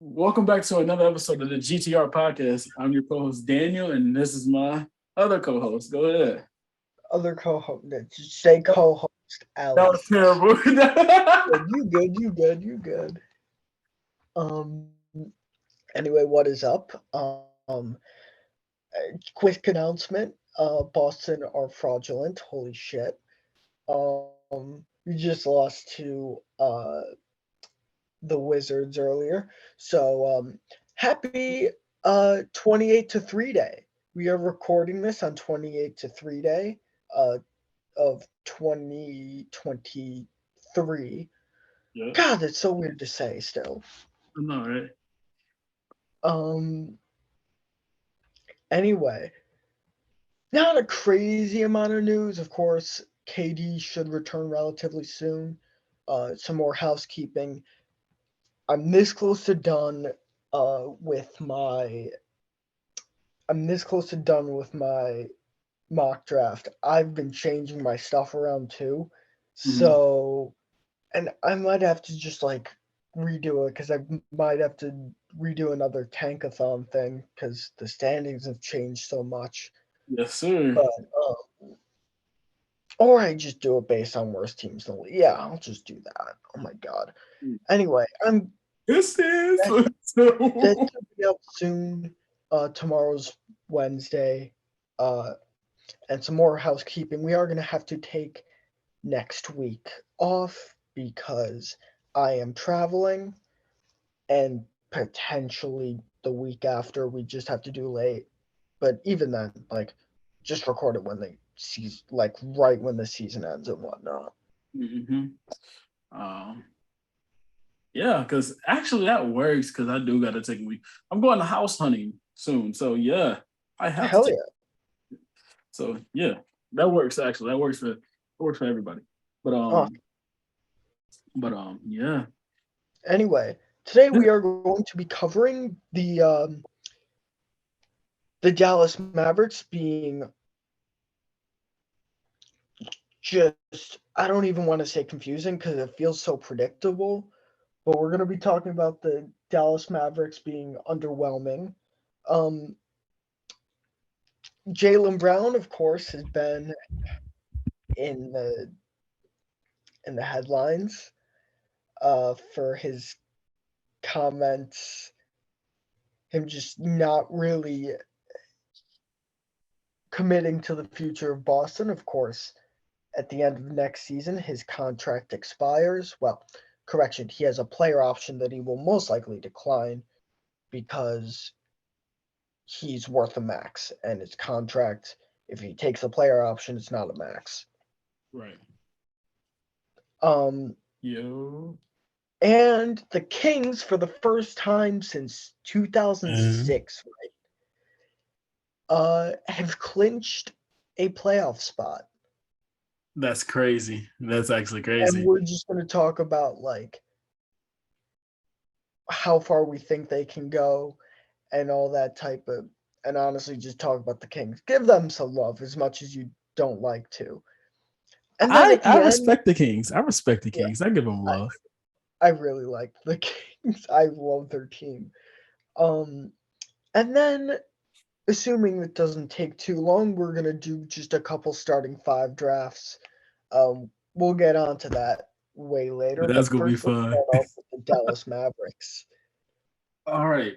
Welcome back to another episode of the GTR Podcast. I'm your co-host Daniel, and this is my other co-host. Go ahead. Other co-host, say co-host That was Alex. terrible. You good. Um. Anyway, what is up? Quick announcement. Boston are fraudulent. Holy shit. We just lost to the Wizards earlier. So happy 28 to 3 day. We are recording this on 28 to 3 day of 2023. Yeah, God, it's so weird to say still. I know, right? Um anyway, not a crazy amount of news, of course. KD should return relatively soon. Some more housekeeping. I'm this close to done with my I'm this close to done with my mock draft. I've been changing my stuff around too. Mm-hmm. So, and I might have to just like redo it because I might have to redo another tankathon thing because the standings have changed so much. Yes, sir. But, or I just do it based on worst teams in the league. Yeah, I'll just do that. Oh my God. Anyway, This is that, that so. should be up soon. Tomorrow's Wednesday. Uh, and some more housekeeping. We are going to have to take next week off because I am traveling, and potentially the week after we just have to do late. But even then, like, just record it when they season, like right when the season ends and whatnot. Mm-hmm. Um, yeah, because actually that works because I do got to take a week. I'm going to house hunting soon, so yeah, I have to Hell take. yeah! So yeah, that works. Actually, that works for everybody. But Oh, yeah. anyway, today we are going to be covering the Dallas Mavericks being just I don't even want to say confusing because it feels so predictable. But we're going to be talking about the Dallas Mavericks being underwhelming. Um, Jaylen Brown, of course, has been in the headlines for his comments, him just not really committing to the future of Boston. Of course, at the end of next season, his contract expires. Well, correction, he has a player option that he will most likely decline because he's worth a max, and his contract, if he takes a player option, it's not a max. Right. Um, Yo. and the Kings, for the first time since Mhm. 2006, have clinched a playoff spot. That's crazy. That's actually And crazy. we're just going to talk about like how far we think they can go and all that type of, and honestly, just talk about the Kings. Give them some love as much as you don't like to. And then I at I the end, respect the Kings. I respect the yeah, Kings. I give them I, love. I really like the Kings. I love their team. Um, and then, assuming it doesn't take too long, we're gonna do just a couple starting five drafts. We'll get onto that way later. That's But gonna be first, let's fun. start off with the Dallas Mavericks. All right.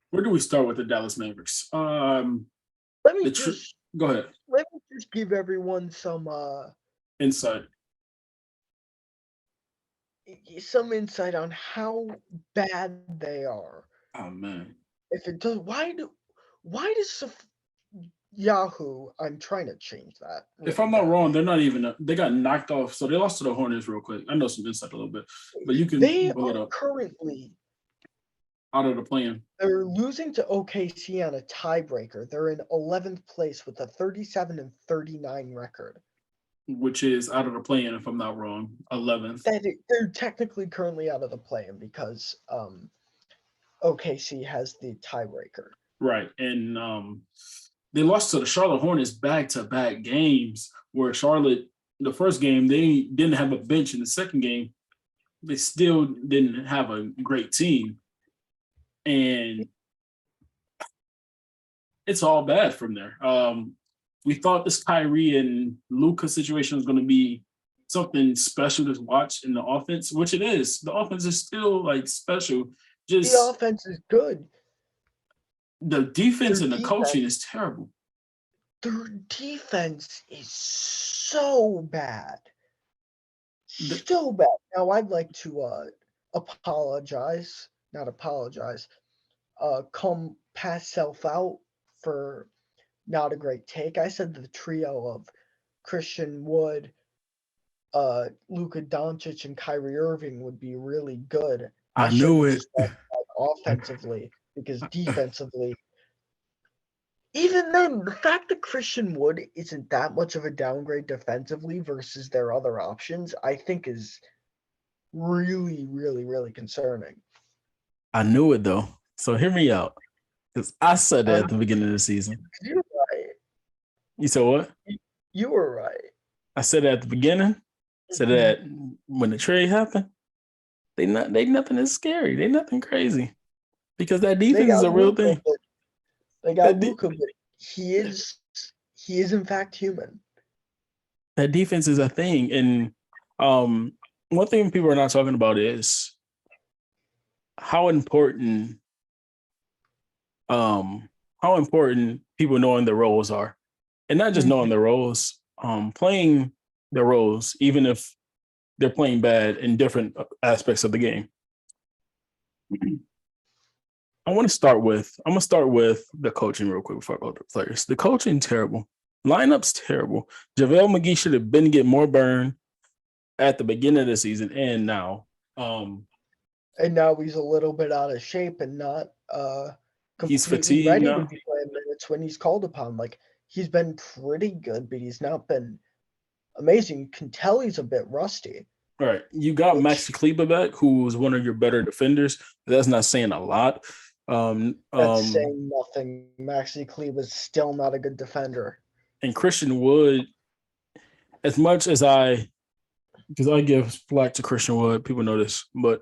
Where do we start with the Dallas Mavericks? Let The me tr- just Go ahead. let me just give everyone Insight. some insight on how bad they are. Oh man. If it does, why does Yahoo? I'm trying to change that If really I'm not wrong, badly. they're not even. They got knocked off. So they lost to the Hornets real quick. I know some insight a little bit, but you can They pull it are up currently out of the plan, they're losing to OKC on a tiebreaker. They're in 11th place with a 37-39 record. which is out of the plan. If I'm not wrong, 11th. They're technically currently out of the play-in because OKC has the tiebreaker. Right, and they lost to the Charlotte Hornets back to back games. Where Charlotte, the first game they didn't have a bench. In the second game, they still didn't have a great team, and it's all bad from there. We thought this Kyrie and Luca situation was going to be something special to watch in the offense, which it is. The offense is still like special. The Just offense is good. the defense Their and the coaching defense, is terrible. their defense is so bad. The, So bad. Now I'd like to apologize, not apologize, come pass self out for not a great take. I said the trio of Christian Wood, Luka Doncic, and Kyrie Irving would be really good. I I should knew have it. specified offensively because defensively, even then, the fact that Christian Wood isn't that much of a downgrade defensively versus their other options, I think is really, really, really concerning. I knew it though. So hear me out. Because I said that Uh, at the beginning of the season. you're right. You said what? You were right. I said that at the beginning. Said Mhm. that when the trade happened. They nothing is scary. They nothing crazy. Because that They defense is got a real Luca, thing. but That de- he is in fact human. that defense is a thing. And um one thing people are not talking about is how important um how important people knowing their roles are. And not just knowing Mhm. their roles, playing their roles, even if they're playing bad in different aspects of the game. I'm gonna start with the coaching real quick before I go to the players. The coaching terrible. Lineup's terrible. JaVale McGee should have been getting more burn at the beginning of the season and now. Um, And now he's a little bit out of shape and not he's completely fatigued ready to now. be playing minutes when he's called upon. Like he's been pretty good, but he's not been amazing. You can tell he's a bit rusty, All right. You got Maxi which Kleber back, who was one of your better defenders. That's not saying a lot. Um, that's um, saying nothing. Maxi Kleber's still not a good defender. and Christian Wood, as much as because I give flack to Christian Wood, people know this, but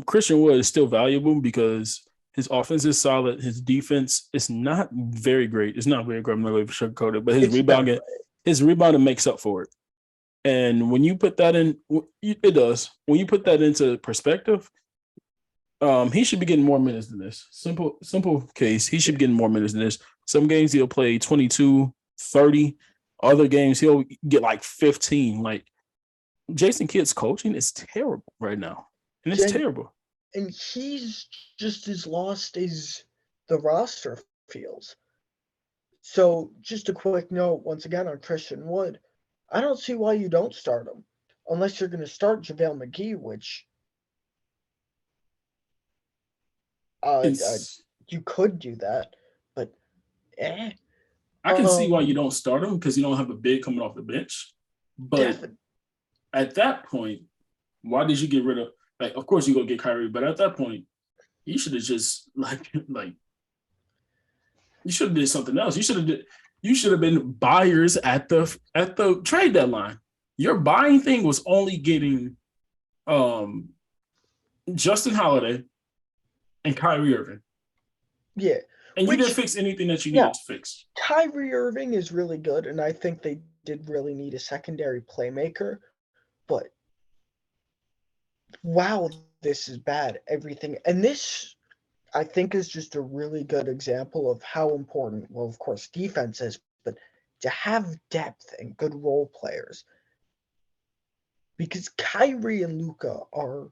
Christian Wood is still valuable because his offense is solid. His defense is not very great. It's not very great. I'm not going to sugarcoat it, but It's not his rebounding makes up for it. And when you put that in, it does. When you put that into perspective, he should be getting more minutes than this. Simple case. He should be getting more minutes than this. Some games he'll play 22, 30. Other games he'll get like 15. Like Jason Kidd's coaching is terrible right now. And it's right. terrible. And he's just as lost as the roster feels. So, just a quick note once again on Christian Wood. I don't see why you don't start him unless you're going to start JaVale McGee, which It's you could do that, but eh. I can see why Um, you don't start him because you don't have a big coming off the bench. But definitely. at that point, why did you get rid of like of course you go get Kyrie, but at that point, you should have just like you should have did something else. You should have been buyers at the trade deadline. Your buying thing was only getting um Justin Holiday and Kyrie Irving. Yeah. And you didn't Which fix anything that you now needed to fix. Kyrie Irving is really good, and I think they did really need a secondary playmaker. But wow, this is bad. Everything, and this I think is just a really good example of how important, well, of course, defense is, but to have depth and good role players. Because Kyrie and Luca are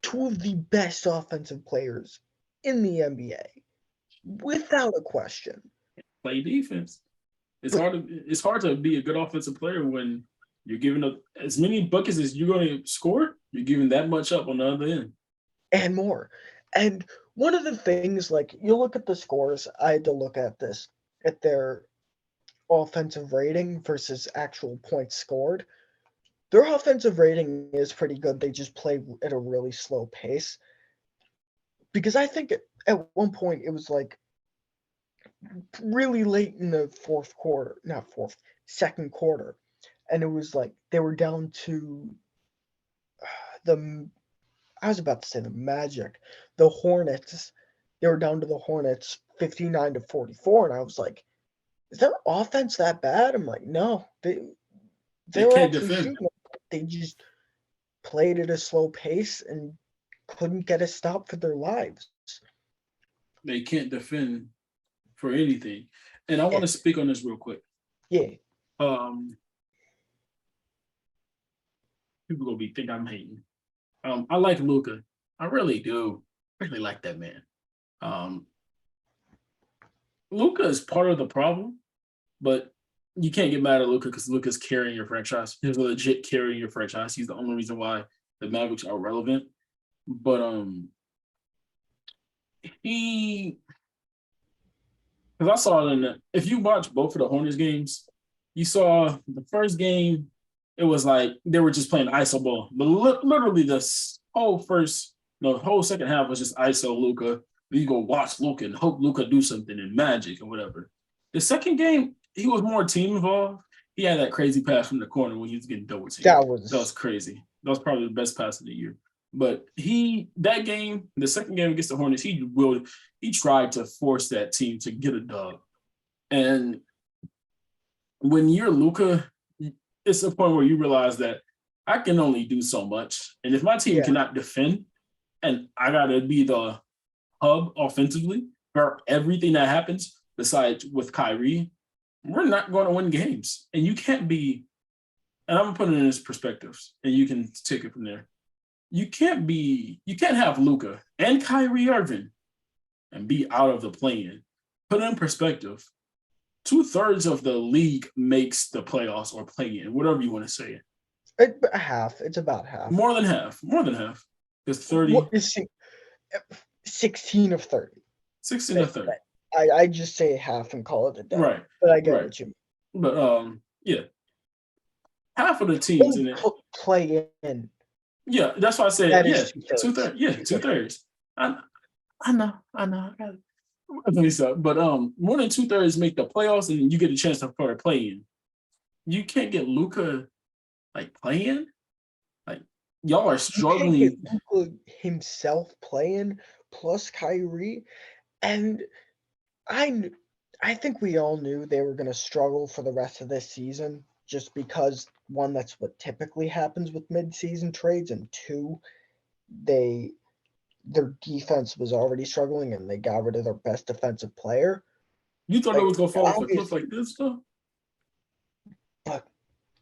two of the best offensive players in the NBA, without a question. Play defense. But It's hard to be a good offensive player when you're giving up as many buckets as you're going to score. You're giving that much up on the other end. and more. And one of the things, like you look at the scores, I had to look at this at their offensive rating versus actual points scored. Their offensive rating is pretty good. They just play at a really slow pace. Because I think at one point it was like really late in the fourth quarter, not fourth, second quarter. And it was like they were down to I was about to say the Magic, the Hornets. They were down to the Hornets 59-44, and I was like, "Is their offense that bad?" I'm like, "No, they They were can't actually defend. shooting. They just played at a slow pace and couldn't get a stop for their lives." They can't defend for anything. And I want Yeah, to speak on this real quick. yeah, Um, People gonna be think I'm hating. I like Luca. I really do. Really like that man. Um, Luca is part of the problem, but you can't get mad at Luca because Luca's carrying your franchise. He's legit carrying your franchise. He's the only reason why the Mavericks are relevant. But he because I saw it in if you watch both of the Hornets games, you saw the first game, it was like they were just playing ISO ball. But literally this whole first, no, the whole second half was just ISO Luca. You go watch Luca and hope Luca do something in Magic or whatever. The second game, he was more team involved. He had that crazy pass from the corner when he was getting double teamed. that That was was crazy. That was probably the best pass of the year. But that game, the second game against the Hornets, he tried to force that team to get a dub. And when you're Luca, it's a point where you realize that I can only do so much. And if my team yeah. cannot defend and I gotta be the hub offensively for everything that happens, besides with Kyrie, we're not going to win games. And you can't be, and I'm gonna put it in this perspectives, and you can take it from there. You can't have Luca and Kyrie Irving and be out of the play-in. Put it in perspective. 2/3 of the league makes the playoffs or play-in, whatever you want to say. Half. It's about half. More than half. Because 30, What is 16 of 30? 16 to 30. I just say half and call it a day. Right. But I get Right. what you mean. But yeah. Half of the teams in it. Play in. Yeah, that's why I said, That yeah, is 2/3. two-thirds. Yeah, 2/3. I know. I got it. I think so. But more than 2/3 make the playoffs and you get a chance to play in. You can't get Luca like playing. Like y'all are struggling. You can't get Luka himself playing plus Kyrie, and I think we all knew they were going to struggle for the rest of this season, just because one, that's what typically happens with mid-season trades, and two, their defense was already struggling and they got rid of their best defensive player. You thought it was gonna fall off a cliff like this, though? But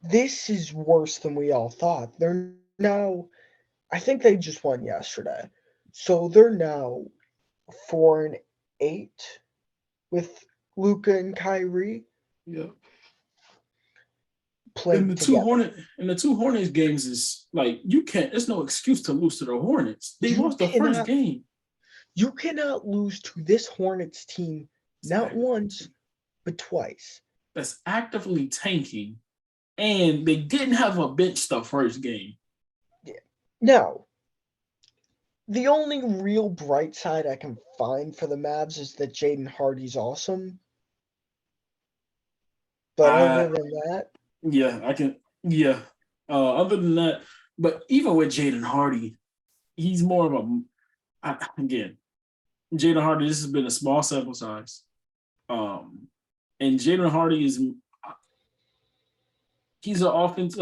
this is worse than we all thought. They're now, I think they just won yesterday. So they're now 4-8 with Luka and Kyrie. Yeah. Played together. The two Hornets games is like you can't. There's no excuse to lose to the Hornets. They lost the first game. You cannot lose to this Hornets team not once, but twice. That's actively tanking, and they didn't have a bench the first game. Yeah. Now, the only real bright side I can find for the Mavs is that Jaden Hardy's awesome. But other than that, yeah, I can. Yeah. Other than that, but even with Jaden Hardy, he's more of again, Jaden Hardy. This has been a small sample size, and Jaden Hardy he's an offense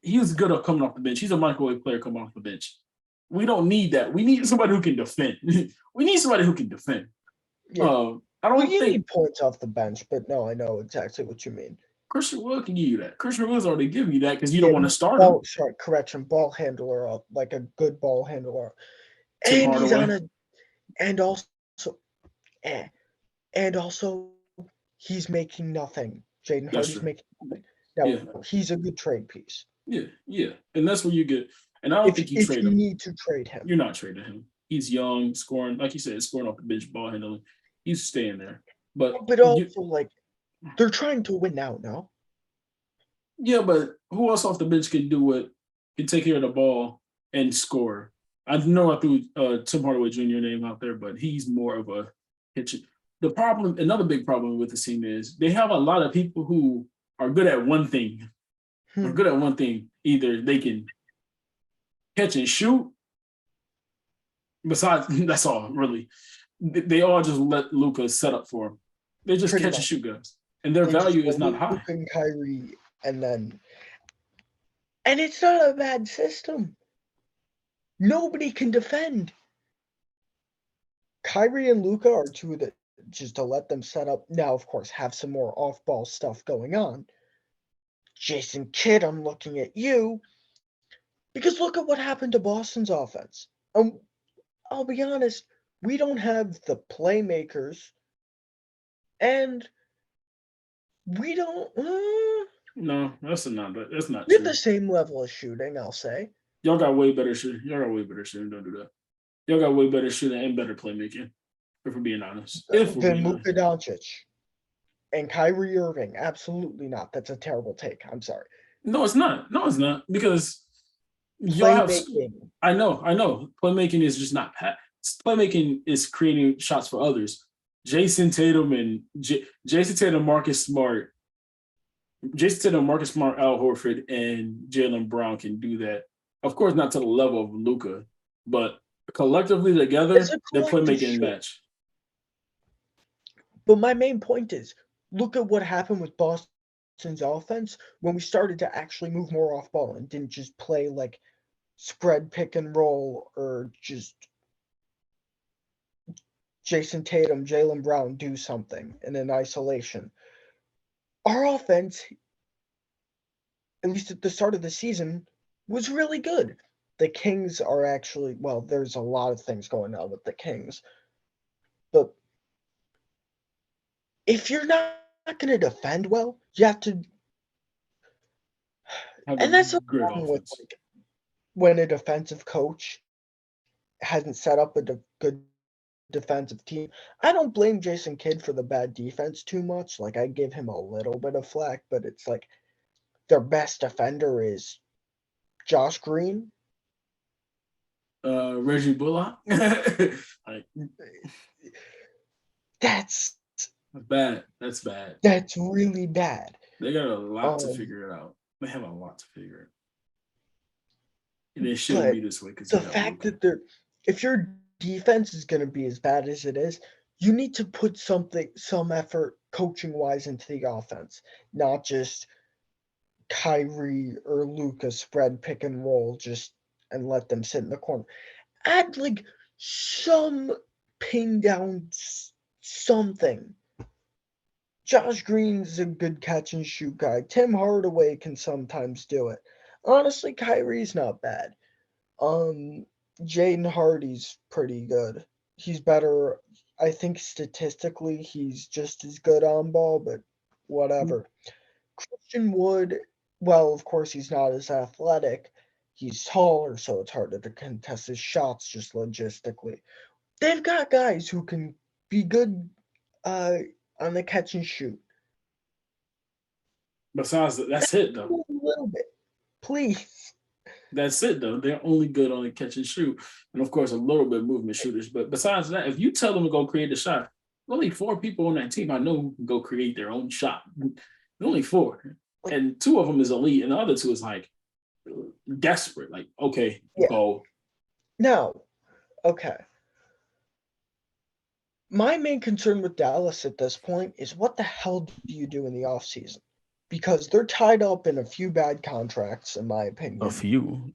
he's good at coming off the bench. He's a microwave player coming off the bench. We don't need that. We need somebody who can defend. We need somebody who can defend. yeah. I don't think you need points off the bench, but no, I know exactly what you mean. Christian Wood can give you that. Christian Wood's already giving you that because you don't want to start him. Sorry, correction. Ball handler, like a good ball handler, Tim and he's Hardaway. and also he's making nothing. Jaden Hardy's making nothing. Now he's a good trade piece. Yeah, and that's where you get. And I don't think you trade him. If you need to trade him, you're not trading him. He's young, scoring, like you said, scoring off the bench, ball handling. He's staying there. But also they're trying to win now, no? Yeah, but who else off the bench can do it? Can take care of the ball and score? I know I threw Tim Hardaway Jr. name out there, but he's more of a pitcher. The problem, another big problem with the team is they have a lot of people who are good at one thing. Either they can catch and shoot. Besides, that's all really. They all just let Luka set up for him. They just Pretty catch and much. shoot guys, and their They just value is go not Luka high. and Kyrie, and it's not a bad system. Nobody can defend. Kyrie and Luka are two that just to let them set up. Now, of course, have some more off-ball stuff going on. Jason Kidd, I'm looking at you because look at what happened to Boston's offense. I'll be honest, we don't have the playmakers, and we don't. No, that's not We have true. the same level of shooting, I'll say. Y'all got way better shooting. Y'all got way better shooting. Don't do that. Y'all got way better shooting and better playmaking. If we're being honest. If we're Than being honest. Luka Doncic and Kyrie Irving. Absolutely not. That's a terrible take. I'm sorry. No, it's not. No, it's not. Because y'all have. Playmaking. I know. Playmaking is just not. Playmaking is creating shots for others. Jason Tatum, Marcus Smart, Al Horford, and Jaylen Brown can do that. Of course, not to the level of Luka, but collectively together, they're playmaking match. But my main point is, look at what happened with Boston's offense when we started to actually move more off ball and didn't just play like spread pick and roll or just Jason Tatum, Jaylen Brown do something in an isolation. Our offense, at least at the start of the season, was really good. The Kings are actually, well, there's a lot of things going on with the Kings. But if you're not going to defend well, you have to. And that's the problem with like, when a defensive coach hasn't set up a good defensive team. I don't blame Jason Kidd for the bad defense too much. Like, I give him a little bit of flack, but it's like their best defender is Josh Green. Reggie Bullock. That's bad. That's bad. That's really bad. They got a lot to figure it out. They have a lot to figure it. And it shouldn't be this way because the fact that if your defense is going to be as bad as it is, you need to put some effort coaching wise into the offense, not just Kyrie or Luka spread pick and roll and let them sit in the corner. Add like some ping down something. Josh Green's a good catch and shoot guy. Tim Hardaway can sometimes do it. Honestly, Kyrie's not bad. Jaden Hardy's pretty good. He's better. I think statistically he's just as good on ball, but whatever. Christian Wood, well, of course he's not as athletic. He's taller, so it's harder to contest his shots just logistically. They've got guys who can be good on the catch and shoot. Besides, that's it though. A little bit, please. That's it though. They're only good on the catch and shoot, and of course a little bit movement shooters. But besides that, if you tell them to go create a shot, only 4 people on that team I know who can go create their own shot. Only 4, and 2 of them is elite, and the other 2 is like desperate. Like, okay, go. No, okay. My main concern with Dallas at this point is what the hell do you do in the offseason? Because they're tied up in a few bad contracts, in my opinion. A few.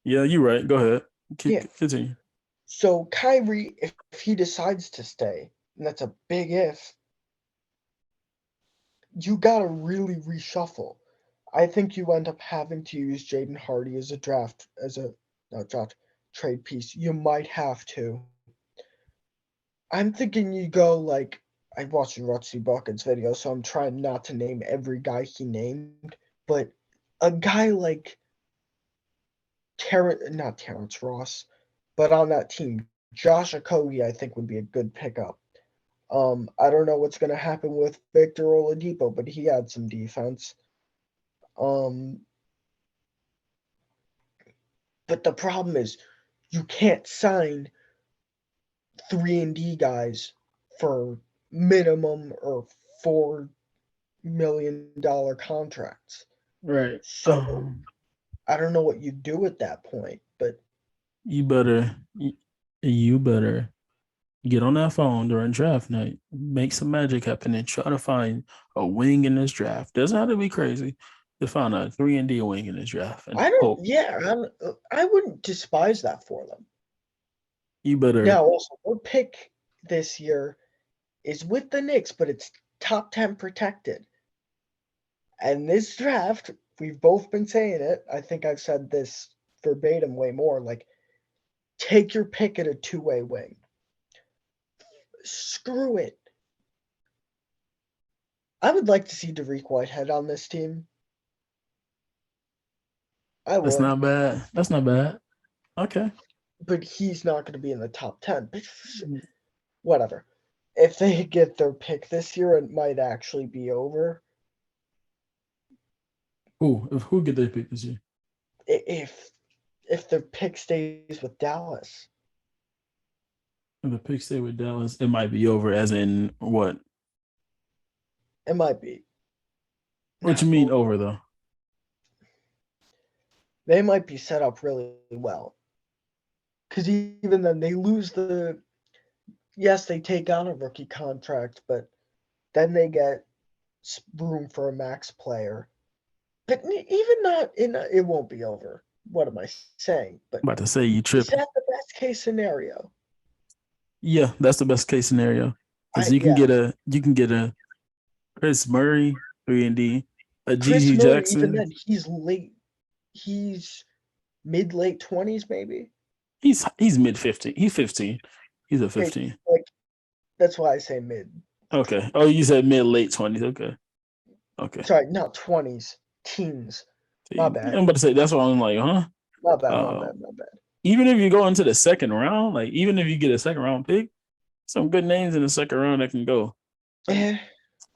Yeah, you're right. Go ahead. Continue. So Kyrie, if he decides to stay, and that's a big if, you gotta really reshuffle. I think you end up having to use Jaden Hardy as a trade piece. You might have to. I'm thinking you go like, I watched Rutsy Bucket's video, so I'm trying not to name every guy he named, but a guy like not Terrence Ross, but on that team, Josh Okogie, I think would be a good pickup. I don't know what's going to happen with Victor Oladipo, but he had some defense. But the problem is you can't sign 3-and-D guys for minimum or $4 million contracts. Right. So I don't know what you do at that point, but You better get on that phone during draft night, make some magic happen, and try to find a wing in this draft. Doesn't have to be crazy to find a 3-and-D wing in this draft and I don't. hope. Yeah, I wouldn't despise that for them. You better. Now, also, their pick this year is with the Knicks, but it's top 10 protected. And this draft, we've both been saying it. I think I've said this verbatim way more. Like, take your pick at a two-way wing. Screw it. I would like to see Dariq Whitehead on this team. I That's would. not bad. That's not bad. Okay. But he's not going to be in the top 10. But whatever. If they get their pick this year, it might actually be over. Who get their pick this year? If their pick stays with Dallas. If the pick stay with Dallas, it might be over. As in what? It might be. What you mean over though? They might be set up really well. Because even then, they lose the. Yes, they take on a rookie contract, but then they get room for a max player. But even that, it won't be over. What am I saying? But I'm about to say you is tripping. that the best case scenario? Yeah, that's the best case scenario because you can get a Chris Murray 3-and-D, a Chris GG Murray, Jackson. even then, he's late. He's mid-late 20s, maybe. He's mid-15. He's 15. He's a 15. Like that's why I say mid. Okay. Oh, you said mid-late 20s. Okay. Okay. Sorry, not 20s, teens. My bad. I'm about to say that's why I'm like, huh? My bad. Even if you go into the second round, like even if you get a second round pick, some good names in the second round that can go. Yeah.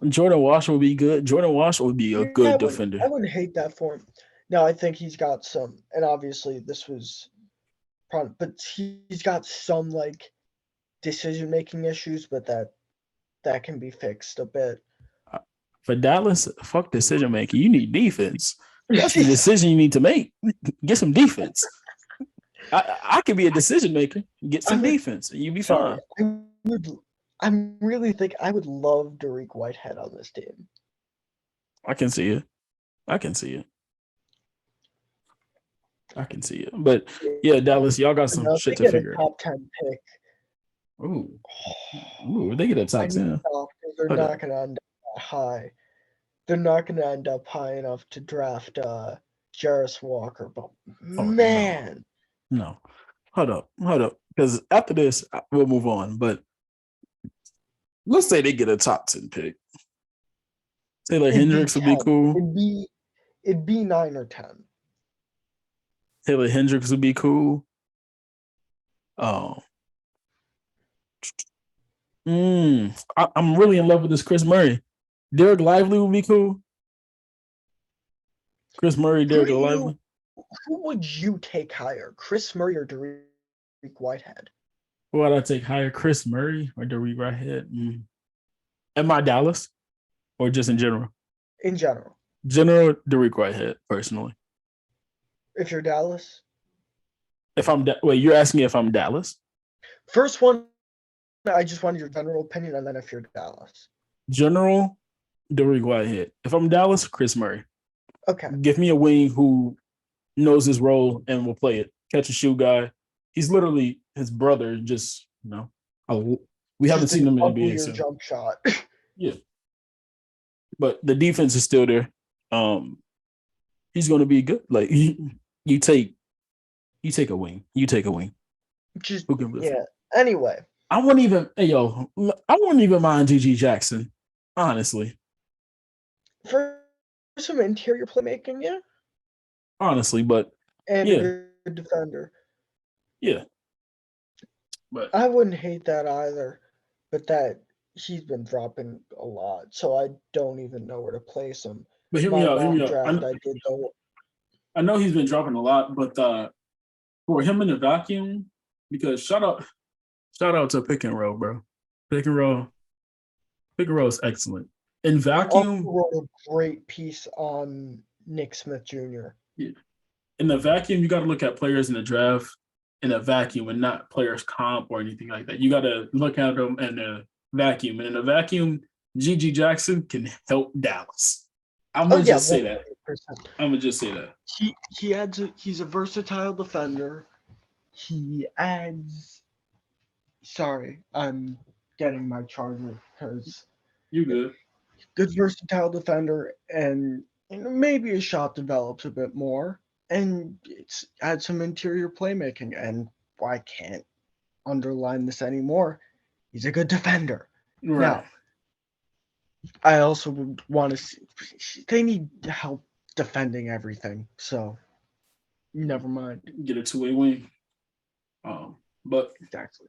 Jordan Walsh would be good. Jordan Walsh would be a good defender. I wouldn't hate that for him. Now I think he's got some, and obviously this was, but he's got some like decision-making issues, but that can be fixed a bit. For Dallas, fuck decision making. You need defense. That's the decision you need to make. Get some defense. I could be a decision maker. Get some defense, and you'd be fine. I really think I would love Dariq Whitehead on this team. I can see it. But yeah, Dallas, y'all got some shit to figure out. Top 10 pick. Ooh, they get a top 10. They're not going to end up high. They're not going to end up high enough to draft Jarris Walker. But man. No. Hold up. Because after this, we'll move on. But let's say they get a top 10 pick. Taylor Hendricks would be cool. It'd be 9 or 10. Taylor Hendricks would be cool. Oh. I'm really in love with this Chris Murray. Derek Lively would be cool. Chris Murray, Derek Lively. Who would you take higher, Chris Murray or Dariq Whitehead? Who would I take higher, Chris Murray or Dariq Whitehead? Am I Dallas or just in general? In general. General, Dariq Whitehead, personally. If you're Dallas? Wait, you're asking if I'm Dallas? First one, I just wanted your general opinion, and then if you're Dallas. General, Dariq Whitehead. If I'm Dallas, Chris Murray. Okay. Give me a wing who knows his role and will play it. Catch and shoot guy. He's literally his brother. Just we haven't seen him in the NBA. So. Jump shot. Yeah, but the defense is still there. He's going to be good. Like you take a wing. Just Anyway, I wouldn't even. Hey yo, I wouldn't even mind GG Jackson. Honestly, for some interior playmaking, yeah. Honestly, but and a good defender. Yeah, but I wouldn't hate that either. But that he's been dropping a lot, so I don't even know where to place him. But hear me out. I know he's been dropping a lot, but for him in the vacuum, because shout out to pick and roll, bro. Pick and roll is excellent. In vacuum, wrote a great piece on Nick Smith Jr. Yeah. In the vacuum, you got to look at players in the draft in a vacuum and not players comp or anything like that. You got to look at them in a vacuum. And in a vacuum, G.G. Jackson can help Dallas. I'm gonna just say that. 100%. I'm gonna just say that. He's a versatile defender. He adds. Sorry, I'm getting my charger because You good? good versatile defender, and maybe his shot develops a bit more, and it's add some interior playmaking. And I can't underline this anymore. He's a good defender. Right. Now, I also would want to see they need help defending everything. So, never mind. Get a two-way wing. But Exactly.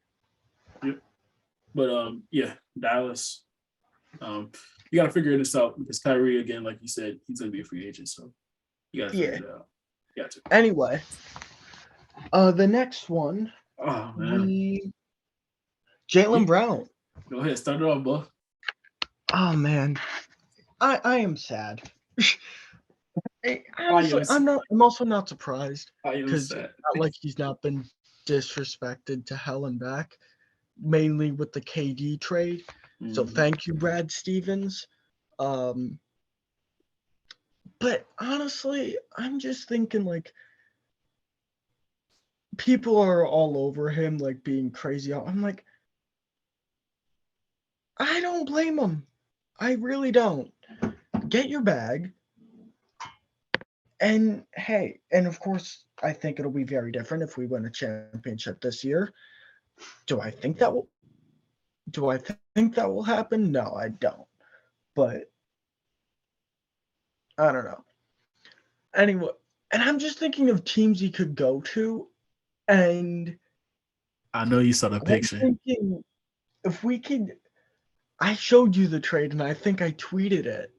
yeah, Dallas. You got to figure this out because Kyrie, again, like you said, he's gonna be a free agent, so you got to figure it out. You got to. Anyway, the next one, Oh man, Jaylen Brown. Go ahead, start it off, bro. Oh man, I am sad. Honestly, I'm also not surprised because not like he's not been disrespected to hell and back, mainly with the KD trade. Mm-hmm. So thank you, Brad Stevens. But honestly, I'm just thinking like people are all over him, like being crazy. I'm like, I don't blame him. I really don't. Get your bag. And hey, and of course, I think it'll be very different if we win a championship this year. Do I think that will happen? No, I don't. But I don't know. Anyway, and I'm just thinking of teams he could go to, and I know you saw the picture. I'm thinking if we could, I showed you the trade, and I think I tweeted it.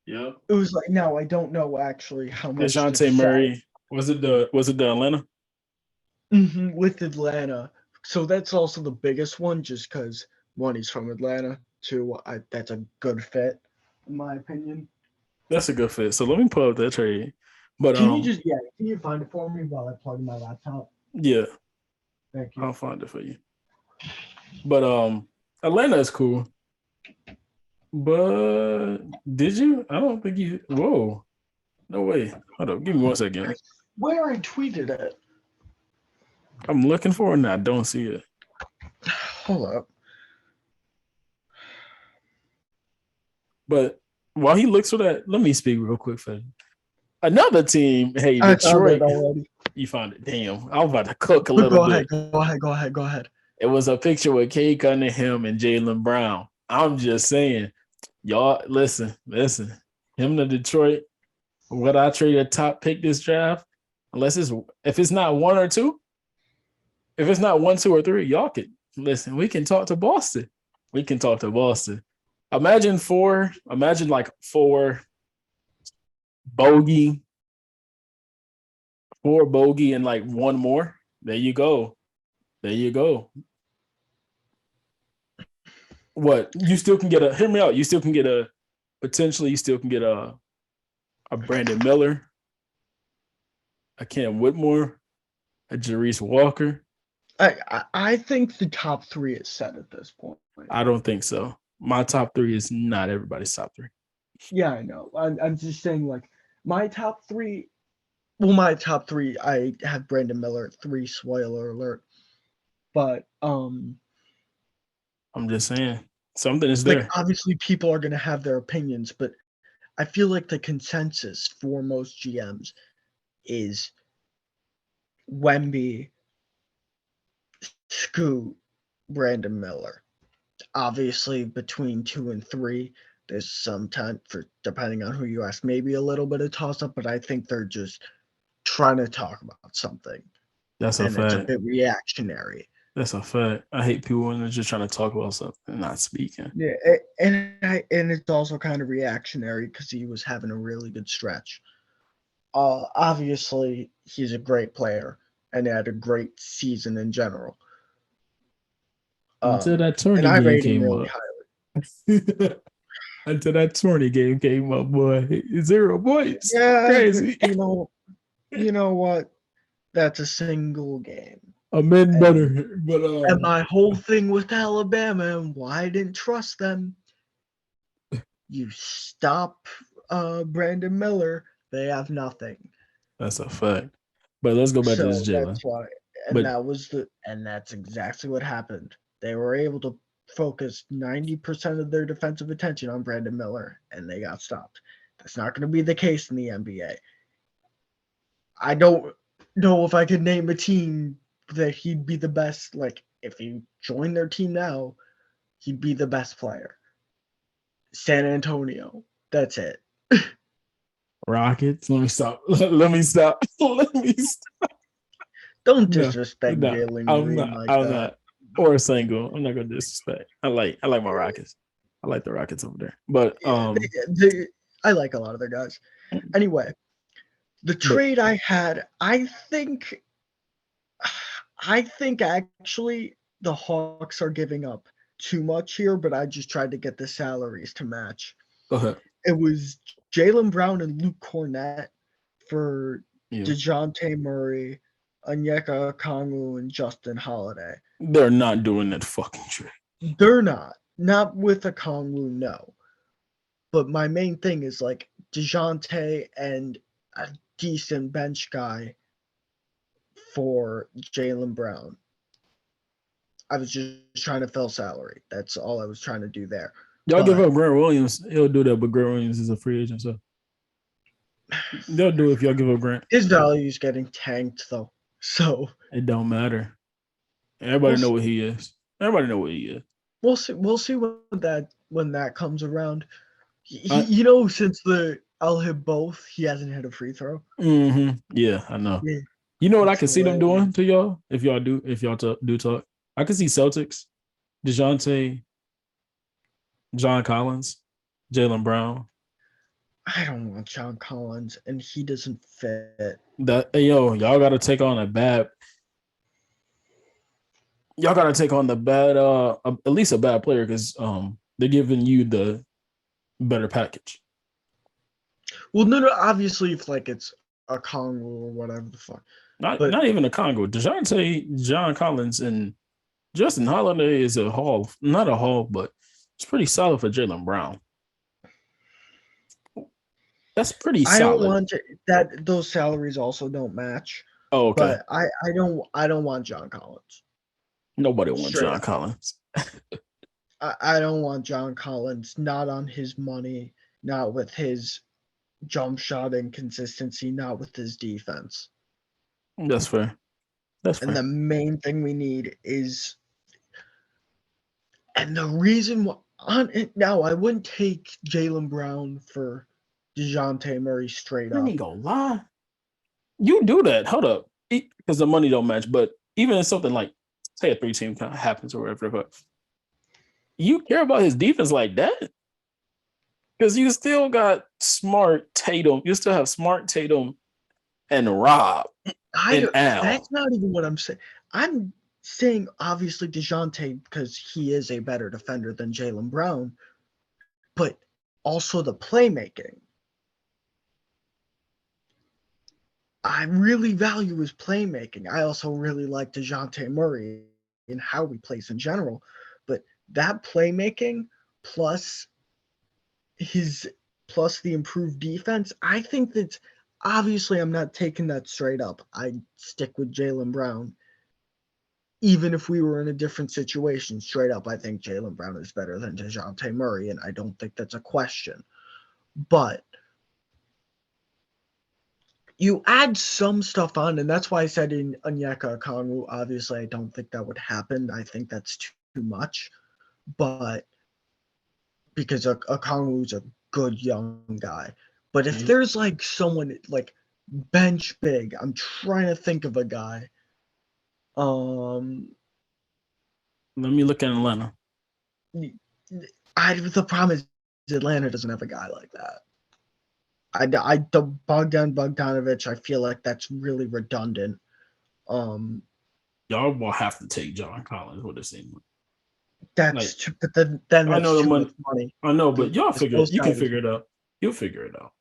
Yeah. It was like, no, I don't know actually how much. DeJounte Murray. Was it the Atlanta? Mm-hmm, with Atlanta. So that's also the biggest one, just because one, he's from Atlanta. Two, that's a good fit, in my opinion. That's a good fit. So let me pull up that trade. But can you find it for me while I plug in my laptop? Yeah. Thank you. I'll find it for you. But Atlanta is cool. But did you? I don't think you. Whoa. No way. Hold up. Give me 1 second. Where I tweeted it. I'm looking for it and I don't see it. Hold up. But while he looks for that, let me speak real quick for another team. Hey, Detroit. You found it. Damn. I was about to cook a little bit. Go ahead. It was a picture with Cade Cunningham and Jaylen Brown. I'm just saying, y'all, listen. Him to Detroit, would I trade a top pick this draft? If it's not 1 or 2, if it's not 1, 2, or 3, y'all can listen. We can talk to Boston. Imagine 4. Imagine like 4 bogey, and like 1 more. There you go. What? You still can get hear me out. You still can get a Brandon Miller, a Cam Whitmore, a Jarice Walker. I think the top 3 is set at this point. I don't think so. My top 3 is not everybody's top 3. Yeah, I know. I'm just saying, like, my top 3. Well, my top 3, I have Brandon Miller at 3. Spoiler alert. But I'm just saying something is there. Obviously, people are going to have their opinions, but I feel like the consensus for most GMs is Wemby, Scoot, Brandon Miller. Obviously, between 2 and 3, there's some time for, depending on who you ask, maybe a little bit of toss-up, but I think they're just trying to talk about something. That's a fact. It's a bit reactionary. That's a fact. I hate people when they're just trying to talk about something and not speaking. Yeah, and it's also kind of reactionary because he was having a really good stretch. Obviously, he's a great player and had a great season in general. Until that tournament came really up. highly. Until that 20 game came up, boy. 0 points. Yeah, Crazy. you know what? That's a single game. I'm in And better. But and my whole thing with Alabama and why I didn't trust them, you stop Brandon Miller, they have nothing. that's a fact. But let's go back to this So Jalen. that's why, and But that's exactly what happened. They were able to focus 90% of their defensive attention on Brandon Miller, and they got stopped. That's not going to be the case in the NBA. I don't know if I could name a team that he'd be the best. Like, if he joined their team now, he'd be the best player. San Antonio. That's it. Rockets. Let me stop. Let me stop. Let me stop. Don't No, disrespect no, Jalen I'm Green not. like I'm that. not. Or single. I'm not gonna disrespect. I like my Rockets. I like the Rockets over there. But I like a lot of their guys. Anyway, the but trade I had, I think actually the Hawks are giving up too much here, but I just tried to get the salaries to match. go ahead. It was Jaylen Brown and Luke Cornett for Yeah. DeJounte Murray, Onyeka Okongwu, and Justin Holiday. They're not doing that fucking trade. They're not with Okongwu, no. But my main thing is like DeJounte and a decent bench guy for Jaylen Brown. I was just trying to fill salary. That's all I was trying to do there. Y'all give up Grant Williams. He'll do that, but Grant Williams is a free agent, so they'll do it if y'all give up Grant. His value is getting tanked though, so it don't matter. Everybody know what he is. Everybody know what he is. We'll see when that comes around. You know, since the I'll hit both, he hasn't hit a free throw. Mm-hmm. Yeah, I know. Yeah. You know what I can see them doing to y'all if y'all do talk. I can see Celtics, DeJounte, John Collins, Jaylen Brown. I don't want John Collins, and he doesn't fit. Y'all got to take on a bad. Y'all got to take on the bad, at least a bad player because they're giving you the better package. Well, no, obviously, if like it's a Congo or whatever the fuck. Not even a Congo. DeJounte, John Collins, and Justin Holiday is not a haul, but it's pretty solid for Jaylen Brown. That's pretty solid. I don't want that. Those salaries also don't match. Oh, okay. But I don't want John Collins. Nobody wants John Collins. I don't want John Collins. Not on his money. Not with his jump shot inconsistency. Not with his defense. That's fair. And the main thing we need is, and the reason why now I wouldn't take Jaylen Brown for DeJounte Murray straight up. I ain't gonna lie. You do that. Hold up. Because the money don't match. But even in something like, say a 3-team kind of happens or whatever, you care about his defense like that? Because you still got Smart, Tatum. You still have Smart, Tatum, and Rob and Al. That's not even what I'm saying. I'm saying obviously DeJounte because he is a better defender than Jaylen Brown, but also the playmaking. I really value his playmaking. I also really like DeJounte Murray and how he plays in general, but that playmaking plus the improved defense, I think that obviously I'm not taking that straight up. I stick with Jaylen Brown. Even if we were in a different situation, straight up, I think Jaylen Brown is better than DeJounte Murray, and I don't think that's a question. But you add some stuff on, and that's why I said in Onyeka Okongwu, obviously I don't think that would happen. I think that's too much. But because Okongwu's a good young guy. But if there's like someone like bench big, I'm trying to think of a guy. Let me look at Atlanta. The problem is Atlanta doesn't have a guy like that. The Bogdanovich, I feel like that's really redundant. Y'all will have to take John Collins with the same one. That's Like, but then I that's know the too money. much money. I know, but y'all Because figure it. those You can guys, figure it out. You'll figure it out.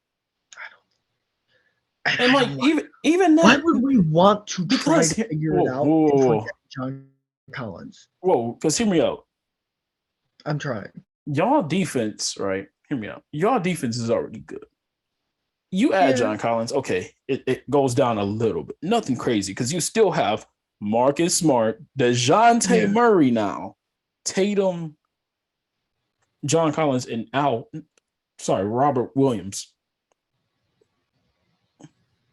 And I like don't want. even Why that, would we want to try because to figure it whoa, out whoa, if we're whoa, getting John Collins? whoa, because hear me out. I'm trying. Y'all defense, right? Hear me out. Y'all defense is already good. You add Yeah. John Collins, okay, it goes down a little bit. Nothing crazy, because you still have Marcus Smart, DeJounte Yeah. Murray now, Tatum, John Collins, and Robert Williams.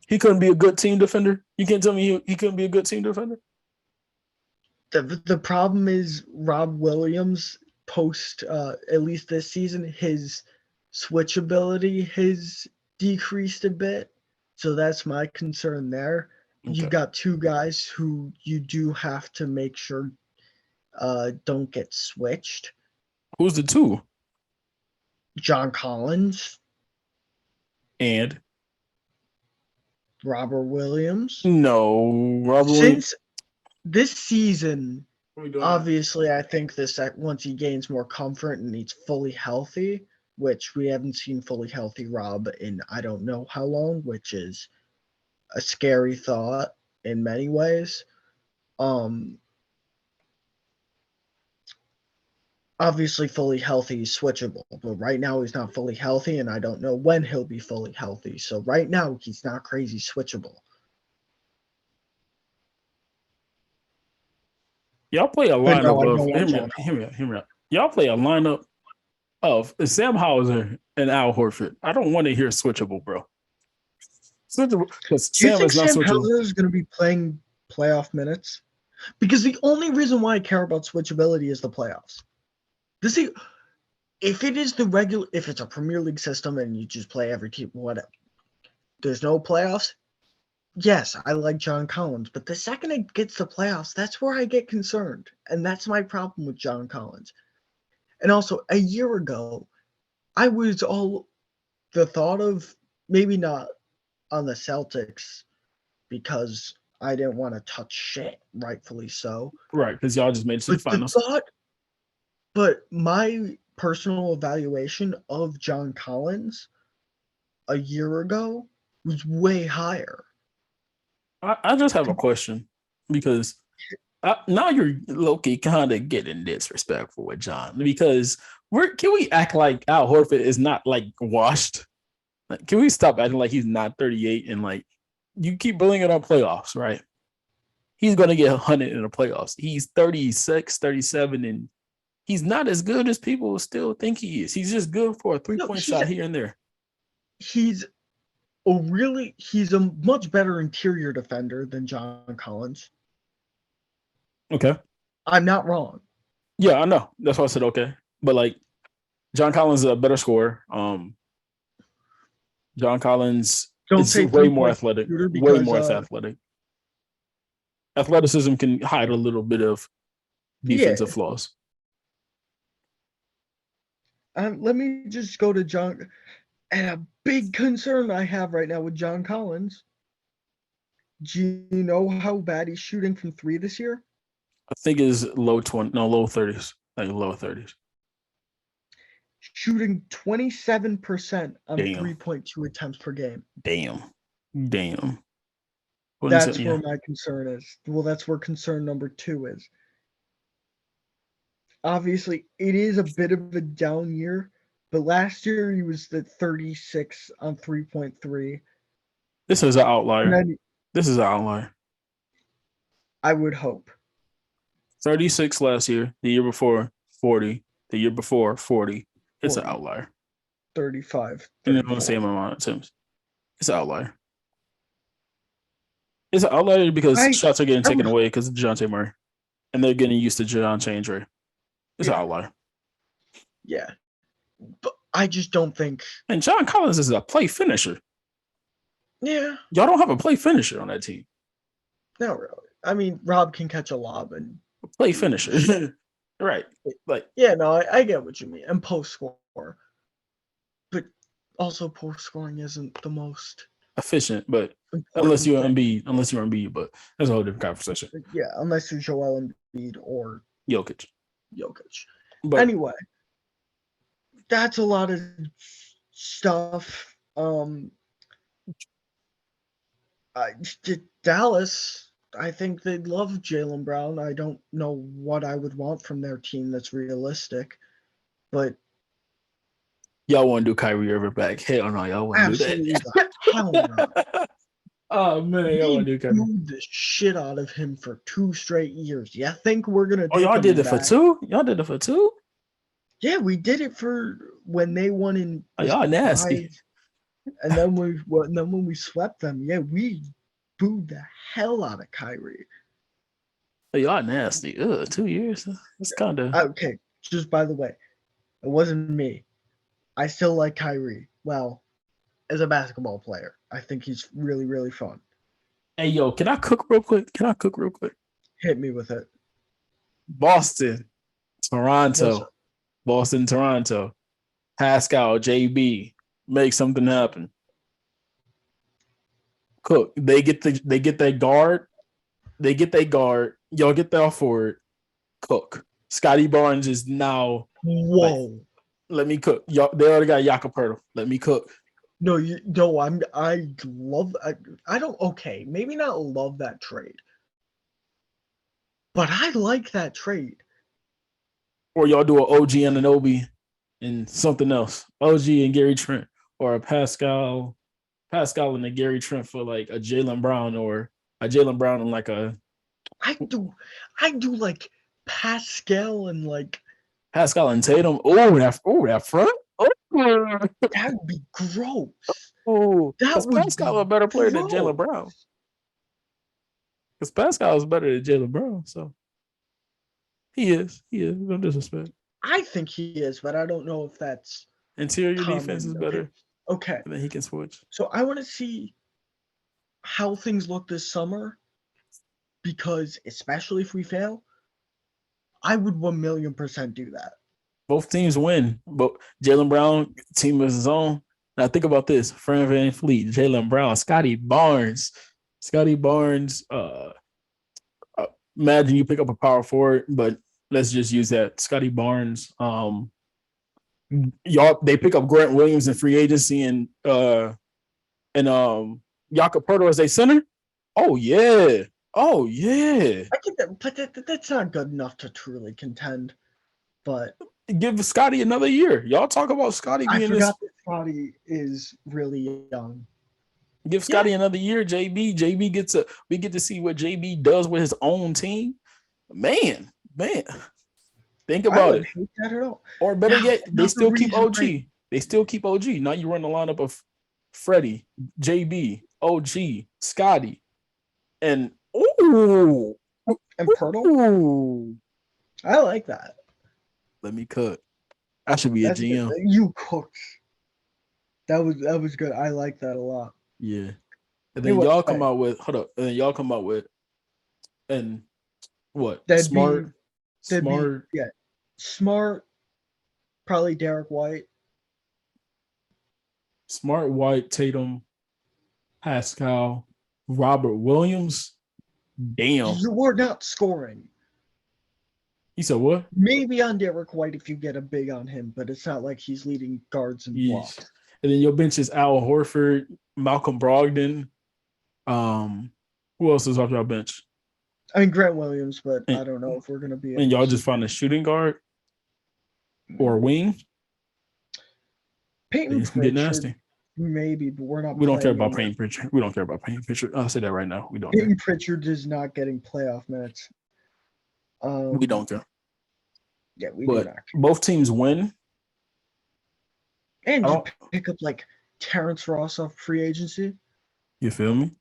He couldn't be a good team defender. You can't tell me he couldn't be a good team defender. The problem is Rob Williams post at least this season, his switchability has decreased a bit. So that's my concern there. Okay. You got two guys who you do have to make sure don't get switched. Who's the two? John Collins And Robert Williams. no, Robert Williams. Since this season, obviously, I think once he gains more comfort and he's fully healthy, which we haven't seen fully healthy Rob in I don't know how long, which is a scary thought in many ways. Obviously, fully healthy is switchable, but right now he's not fully healthy, and I don't know when he'll be fully healthy. So right now he's not crazy switchable. Y'all play a But no, lineup I of don't want John. hear me out. Y'all play a lineup of Sam Hauser and Al Horford. I don't want to hear switchable, bro. Switchable because Do you Sam think is not Sam switchable. Hauser is going to be playing playoff minutes? Because the only reason why I care about switchability is the playoffs. If it is if it's a Premier League system and you just play every team, whatever, there's no playoffs. Yes, I like John Collins, but the second it gets to playoffs, that's where I get concerned, and that's my problem with John Collins. And also, a year ago, I was all the thought of maybe not on the Celtics because I didn't want to touch shit, rightfully so. Right, because y'all just made it to the finals. But my personal evaluation of John Collins a year ago was way higher. I just have a question because now you're low-key kind of getting disrespectful with John because can we act like Al Horford is not like washed? Like, can we stop acting like he's not 38 and like you keep bringing up playoffs, right? He's going to get 100 in the playoffs. He's 36, 37, and he's not as good as people still think he is. He's just good for a three-point shot here and there. He's a much better interior defender than John Collins. Okay. I'm not wrong. Yeah, I know. That's why I said okay. But like John Collins is a better scorer. John Collins is way more athletic. Way more athletic. Athleticism can hide a little bit of defensive flaws. Let me just go to John. And a big concern I have right now with John Collins. Do you know how bad he's shooting from three this year? I think it's low 30s. Like low 30s. Shooting 27% on 3.2 attempts per game. Damn. That's where my concern is. Well, that's where concern number 2 is. Obviously, it is a bit of a down year, but last year he was the 36 on 3.3. This is an outlier. I would hope. 36 last year. The year before, 40. The year before, 40. It's 40. An outlier. 35. And then the same amount of attempts. It's an outlier. It's an outlier because shots are getting taken away because of DeJounte Murray. And they're getting used to DeJounte and Dre. It's an outlier. Yeah. But I just don't think. And John Collins is a play finisher. Yeah. Y'all don't have a play finisher on that team. Not really. I mean, Rob can catch a lob and play finisher. Right. Like, yeah, no, I get what you mean. And post score. But also post scoring isn't the most efficient, but unless you're Embiid, but that's a whole different conversation. Yeah, unless you're Joel Embiid or Jokic. Jokic. But Anyway, that's a lot of stuff. Dallas, I think they'd love Jaylen Brown. I don't know what I would want from their team that's realistic, but y'all want to do Kyrie Irving back? Hell no, y'all want to do absolutely that. the hell not. Oh man, y'all want to do Kyrie? Booed the shit out of him for 2 straight years. You think we're gonna? Oh, y'all did it for 2? Y'all did it for 2? Yeah, we did it for when they won in. Oh, y'all nasty. 5, and then when we swept them, yeah, we booed the hell out of Kyrie. Oh, y'all nasty. 2 years. It's kind of okay. Just by the way, it wasn't me. I still like Kyrie. Well, as a basketball player, I think he's really, really fun. Hey, yo, can I cook real quick? Hit me with it. Boston, Toronto. Pascal, JB, make something happen. Cook. They get that guard. Y'all get that forward. Cook. Scotty Barnes is now. Whoa. Let me cook. Y'all, they already got Jakob. Let me cook. No, I love. I don't. Okay, maybe not love that trade, but I like that trade. Or y'all do an OG and an Obi and something else. OG and Gary Trent, or a Pascal and a Gary Trent for like a Jaylen Brown, or a Jaylen Brown and like a. I do like Pascal and like Pascal and Tatum. That front. That would be gross. Oh, that would Pascal be a better player than Jaylen Brown. Because Pascal is better than Jaylen Brown, so he is. No disrespect. I think he is, but I don't know if that's interior defense is better. Okay. And then he can switch. So I want to see how things look this summer, because especially if we fail, I would 1,000,000% do that. Both teams win, but Jaylen Brown team is his own. Now think about this: Fred VanVleet, Jaylen Brown, Scotty Barnes. Imagine you pick up a power forward, but let's just use that. Scotty Barnes. They pick up Grant Williams in free agency and Jakob Poeltl as a center. Oh yeah. I get that, but that's not good enough to truly contend. But give Scotty another year. Y'all talk about Scotty being that Scotty is really young. Give Scotty another year, JB. We get to see what JB does with his own team. Man. Think about it. Hate that at all. Or better yet, they still keep OG. They still keep OG. Now you run the lineup of Freddie, JB, OG, Scotty, and Poeltl. I like that. Let me cook. I should be a GM. Good. You cooked. That was good. I like that a lot. Yeah. And then y'all come out with and what? Smart. Smart. Probably Derek White. Smart, White, Tatum, Pascal, Robert Williams. Damn. You are not scoring. He said what? Maybe on Derek White if you get a big on him, but it's not like he's leading guards and blocks. And then your bench is Al Horford, Malcolm Brogdon. Who else is off your bench? I mean Grant Williams, but I don't know if we're gonna be. And y'all just find a shooting guard or wing. Peyton Pritchard get nasty. Maybe, but we're not. We don't care about Peyton Pritchard. We don't care about Peyton Pritchard. I'll say that right now. We don't. Peyton Pritchard is not getting playoff minutes. We don't care. Yeah, we do not. Both teams win. And you pick up like Terrence Ross off free agency. You feel me?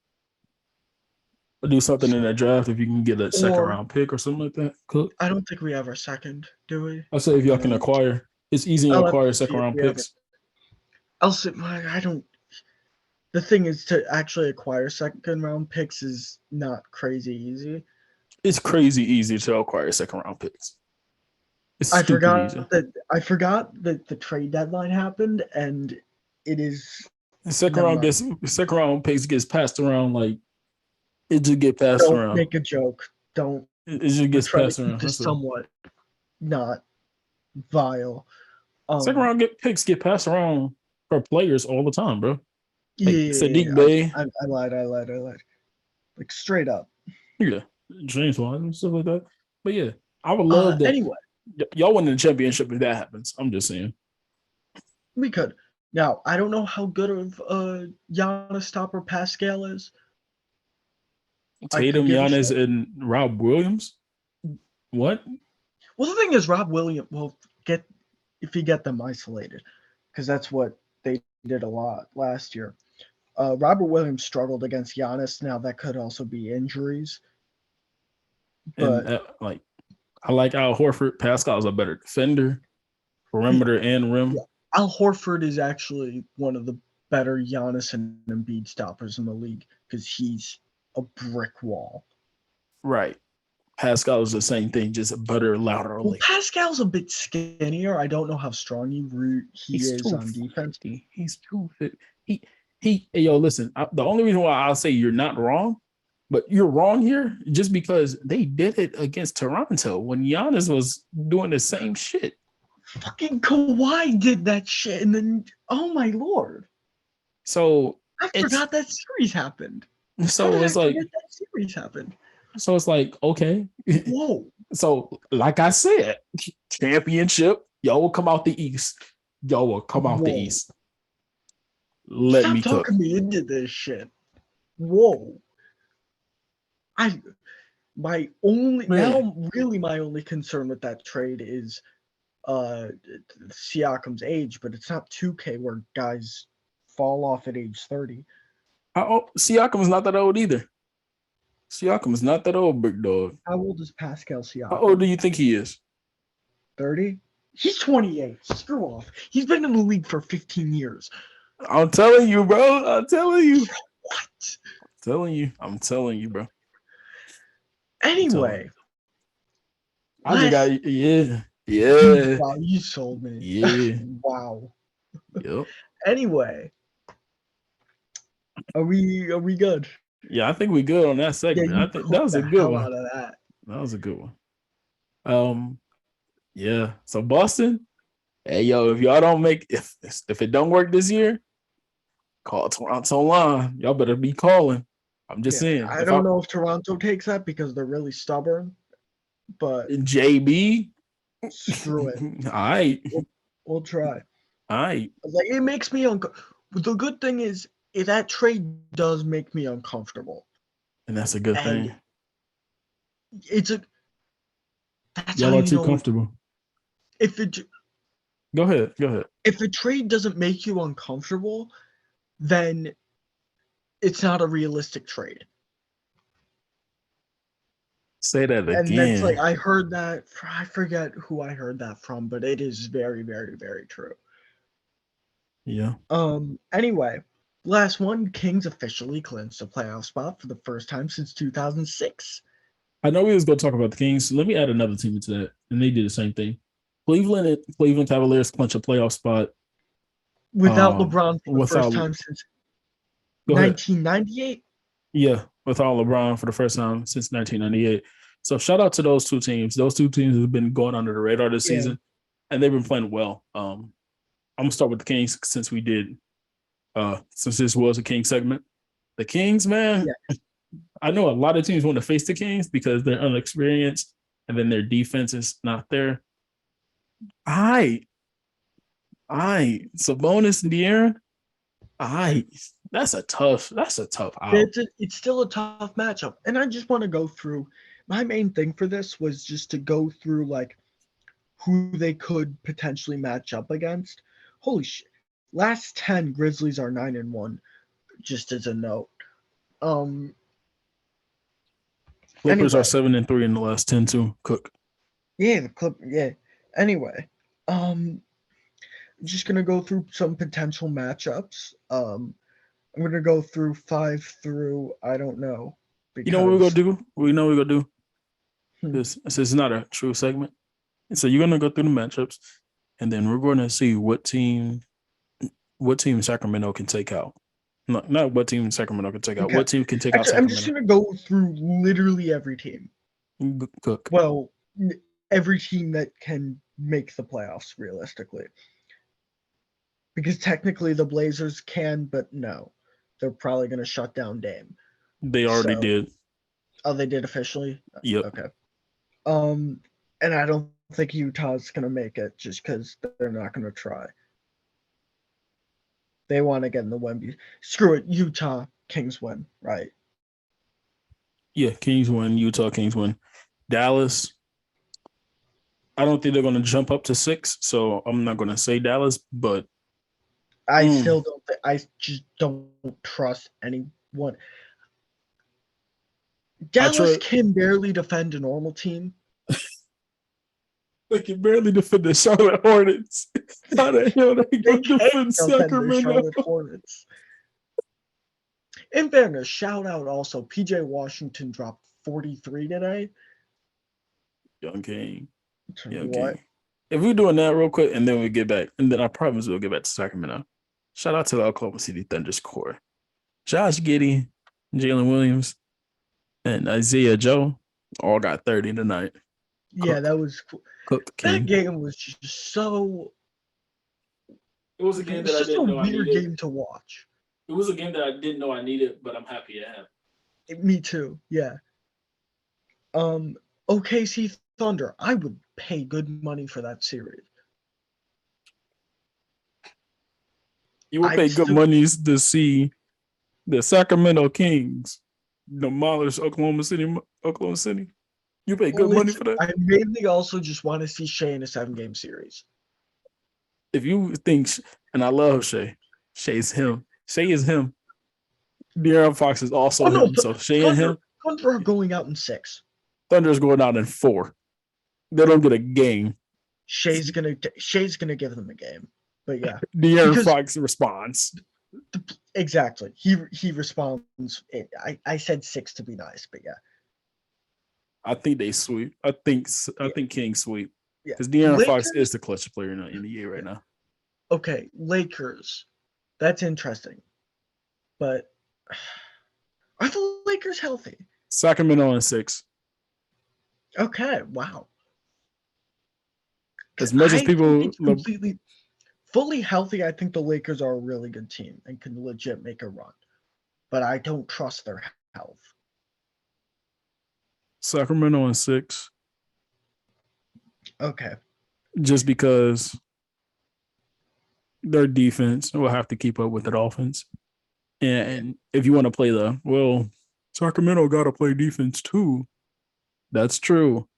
Or do something in that draft if you can get a second round pick or something like that. Cook. I don't think we have our second, do we? I'll say if y'all can acquire. It's easy to acquire second round picks. I'll say I don't. The thing is, to actually acquire second round picks is not crazy easy. It's crazy easy to acquire second round picks. I forgot that the trade deadline happened, and it is the second round picks gets passed around like it just get passed around. Don't make a joke. Don't. It just gets passed around. Somewhat not vile. Second round picks get passed around for players all the time, bro. Like Yeah, Sadiq Bey. I lied. Like straight up. Yeah. James Wiseman and stuff like that. But yeah, I would love that. Anyway, Y'all win the championship if that happens. I'm just saying. we could. Now, I don't know how good of Giannis stopper Pascal is. Tatum, Giannis, and Rob Williams. What? Well, the thing is, Rob Williams will if you get them isolated, because that's what they did a lot last year. Robert Williams struggled against Giannis. Now that could also be injuries. But And I like Al Horford. Pascal's a better defender, perimeter and rim. Yeah. Al Horford is actually one of the better Giannis and Embiid stoppers in the league because he's a brick wall. Right. Pascal is the same thing, just a better, louder. Well, Pascal's a bit skinnier. I don't know how strong he is on defense. He's 250. Hey, yo, listen. The only reason why I'll say you're not wrong, but you're wrong here, just because they did it against Toronto when Giannis was doing the same shit. Fucking Kawhi did that shit, and then oh my lord! So I forgot that series happened. So it's like that series happened. So it's like, okay. Whoa. So like I said, championship, y'all will come out the East. Y'all will come out the East. Let me cook. Stop talking me into this shit. Whoa. My only concern with that trade is Siakam's age, but it's not 2K where guys fall off at age 30. Siakam is not that old either. Siakam is not that old, big dog. How old is Pascal Siakam? How old do you think he is? 30? He's 28. Screw off. He's been in the league for 15 years. I'm telling you, bro. I'm telling you. What? I'm telling you, bro. Anyway. Yeah. Wow, you sold me. Yeah. Wow. Yep. Anyway. Are we good? Yeah, I think we good on that segment. Yeah, I think that was a good one. Out of that. That was a good one. Yeah. So Boston, hey yo, if y'all don't make if it don't work this year, call Toronto line. Y'all better be calling. I'm just saying. I don't know if Toronto takes that because they're really stubborn, but JB, screw it. All right, we'll try. All right. Like it makes me the good thing is that trade does make me uncomfortable, and that's a good thing. Y'all are too comfortable. Go ahead. If a trade doesn't make you uncomfortable, then it's not a realistic trade. Say that again. And that's like I heard that. I forget who I heard that from, but it is very, very, very true. Yeah. Anyway, last one. Kings officially clinched a playoff spot for the first time since 2006. I know we was going to talk about the Kings. Let me add another team into that, and they did the same thing. Cleveland Cavaliers clinch a playoff spot without LeBron for the first time since 1998. Yeah, without LeBron for the first time since 1998. So shout out to those two teams. Those two teams have been going under the radar this season, and they've been playing well. I'm gonna start with the Kings since we did, since this was a Kings segment. The Kings, man. Yeah. I know a lot of teams want to face the Kings because they're unexperienced, and then their defense is not there. Sabonis and De'Aaron. That's a tough out. It's still a tough matchup. And I just want to go through my main thing for this was just to go through like who they could potentially match up against. Holy shit. Last 10 Grizzlies are 9-1, just as a note. Clippers are 7-3 in the last 10 too. Cook. Yeah, yeah. Anyway, I'm just gonna go through some potential matchups. I'm gonna go through 5 through I don't know. You know what we're gonna do? We know we're gonna do. This is not a true segment. So you're gonna go through the matchups, and then we're gonna see what team Sacramento can take out. Not what team Sacramento can take out. What team can take out Sacramento? I'm just gonna go through literally every team. Cook. Well, every team that can make the playoffs realistically. Because technically the Blazers can, but no. They're probably going to shut down Dame. They already did. Oh, they did officially? Yep. Okay. And I don't think Utah's going to make it just because they're not going to try. They want to get in the Wemby. Screw it. Utah, Kings win, right? Yeah, Kings win. Utah Kings win. Dallas, I don't think they're going to jump up to 6, so I'm not going to say Dallas, but I still don't. I just don't trust anyone. Dallas can barely defend a normal team. They can barely defend the Charlotte Hornets. How the hell they going to defend Sacramento? Charlotte Hornets. In fairness, shout out also, PJ Washington dropped 43 today. Young King. What? If we're doing that real quick, and then we get back, and then I promise we'll get back to Sacramento. Shout out to the Oklahoma City Thunder's core. Josh Giddey, Jalen Williams, and Isaiah Joe all got 30 tonight. Yeah, that was cool. That game was just so. It was a game that I didn't know I needed. It was a weird game to watch. It was a game that I didn't know I needed, but I'm happy to have. Me too. Yeah. OKC Thunder. I would pay good money for that series. You would pay good money to see the Sacramento Kings demolish Oklahoma City. You pay good money for that? I mainly also just want to see Shea in a 7-game series. If you think, and I love Shea. Shea is him. De'Aaron Fox is also him. So Shea and him. Thunder are going out in 6. Thunder's going out in 4. They don't get a game. Shea's gonna give them a game. But yeah. De'Aaron Fox responds. Exactly. He responds. I said 6 to be nice, but yeah. I think they sweep. I think Kings sweep. Because De'Aaron Fox is the clutch player in the NBA right now. Okay, Lakers. That's interesting. But are the Lakers healthy? Sacramento in 6. Okay, wow. As much as people completely fully healthy, I think the Lakers are a really good team and can legit make a run. But I don't trust their health. Sacramento in 6. Okay. Just because their defense will have to keep up with the offense. And if you want to play Sacramento got to play defense too. That's true.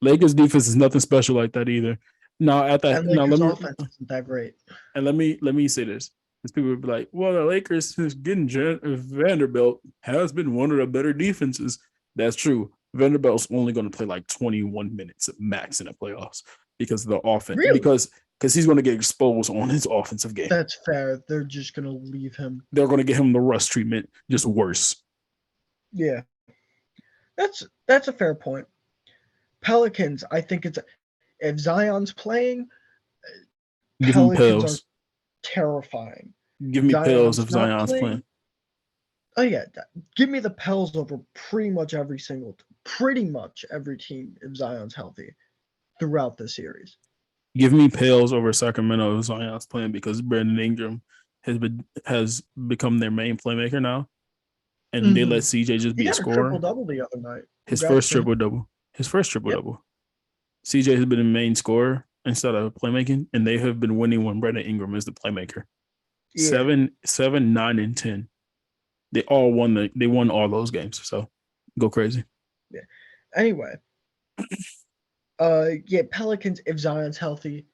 Lakers defense is nothing special like that either. Now offense isn't that great. And let me say this. Because people would be like, well, the Lakers is getting Vanderbilt has been one of the better defenses. That's true. Vanderbilt's only going to play like 21 minutes max in the playoffs because of the offense. Really? Because he's going to get exposed on his offensive game. That's fair. They're just going to leave him. They're going to get him the rust treatment, just worse. Yeah. That's a fair point. Pelicans, I think if Zion's playing, Pelicans are terrifying. Give me Pels if Zion's playing. Oh yeah, give me the Pels over pretty much every team if Zion's healthy throughout the series. Give me Pels over Sacramento if Zion's playing because Brandon Ingram has become their main playmaker now, and they let CJ just be a scorer. Triple-double the other night. His first triple-double. CJ has been the main scorer instead of playmaking, and they have been winning when Brandon Ingram is the playmaker. Yeah. 7, 9, and 10. They won all those games. So go crazy. Yeah. Anyway. Pelicans, if Zion's healthy,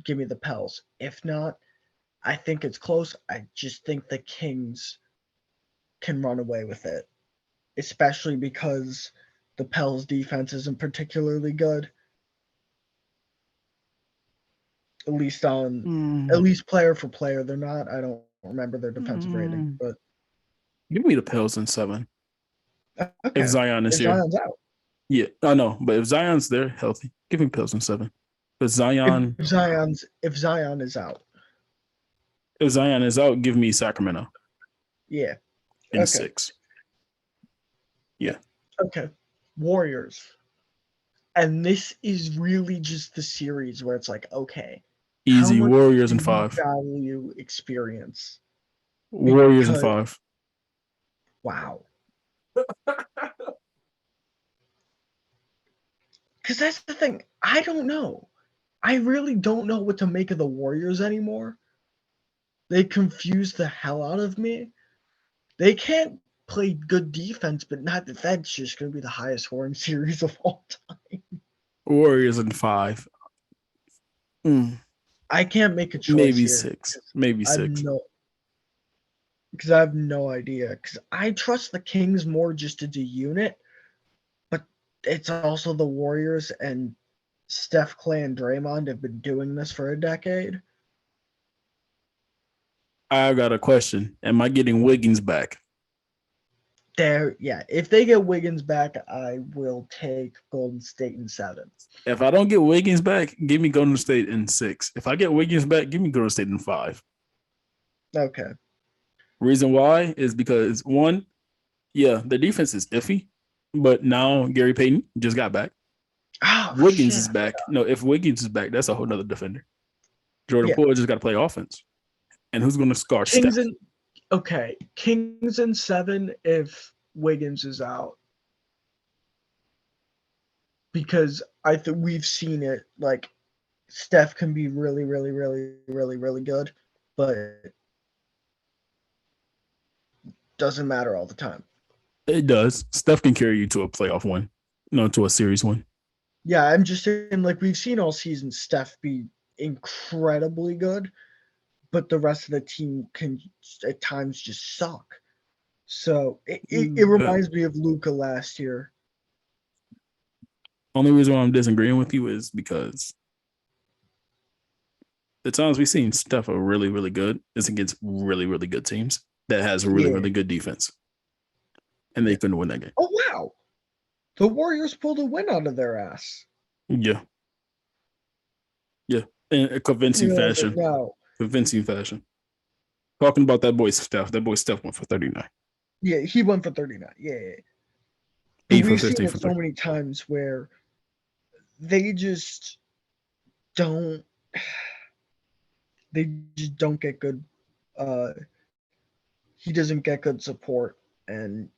give me the Pels. If not, I think it's close. I just think the Kings can run away with it. Especially because the Pels defense isn't particularly good. At least player for player, they're not. I don't remember their defensive rating, but give me the Pels in 7. Okay. If Zion is here. Zion's out. Yeah, I know, but if Zion's there, healthy, give him Pels in 7. But Zion. If Zion is out. If Zion is out, give me Sacramento. Yeah. In 6. Yeah. Okay. Warriors. And this is really just the series where it's like, okay, how Easy. much Warriors do in you 5. value experience? Warriors in Because 5. wow. Because that's the thing. I don't know. I really don't know what to make of the Warriors anymore. They confuse the hell out of me. They can't play good defense, but not that's just going to be the highest scoring series of all time. Warriors in 5. I can't make a choice Maybe here. 6. Maybe 6. Because I have no idea. Because I trust the Kings more just as a unit, but it's also the Warriors, and Steph, Clay, and Draymond have been doing this for a decade. I got a question. Am I getting Wiggins back? If they get Wiggins back, I will take Golden State in 7. If I don't get Wiggins back, give me Golden State in 6. If I get Wiggins back, give me Golden State in 5. Okay. Reason why is because, one, yeah, the defense is iffy, but now Gary Payton just got back. Oh, Wiggins shit. is back. No, if Wiggins is back, that's a whole nother defender. Jordan Poole just got to play offense. And who's going to scar Steph? Kings in 7 if Wiggins is out. Because we've seen it. Like, Steph can be really, really, really, really, really good, but doesn't matter all the time. It does. Steph can carry you to a playoff win, to a series win. Yeah, I'm just saying, like, we've seen all season Steph be incredibly good, but the rest of the team can at times just suck. So it reminds me of Luka last year. Only reason why I'm disagreeing with you is because the times we've seen Steph are really, really good is against really, really good teams that has a really, really good defense. And they couldn't win that game. Oh, wow. The Warriors pulled a win out of their ass. Yeah. Yeah. In a convincing fashion. No. Convincing fashion. Talking about that boy Steph. That boy Steph went for 39. Yeah, he went for 39. Yeah. 8 We've for 15 seen for it so many times where they just don't get good he doesn't get good support, and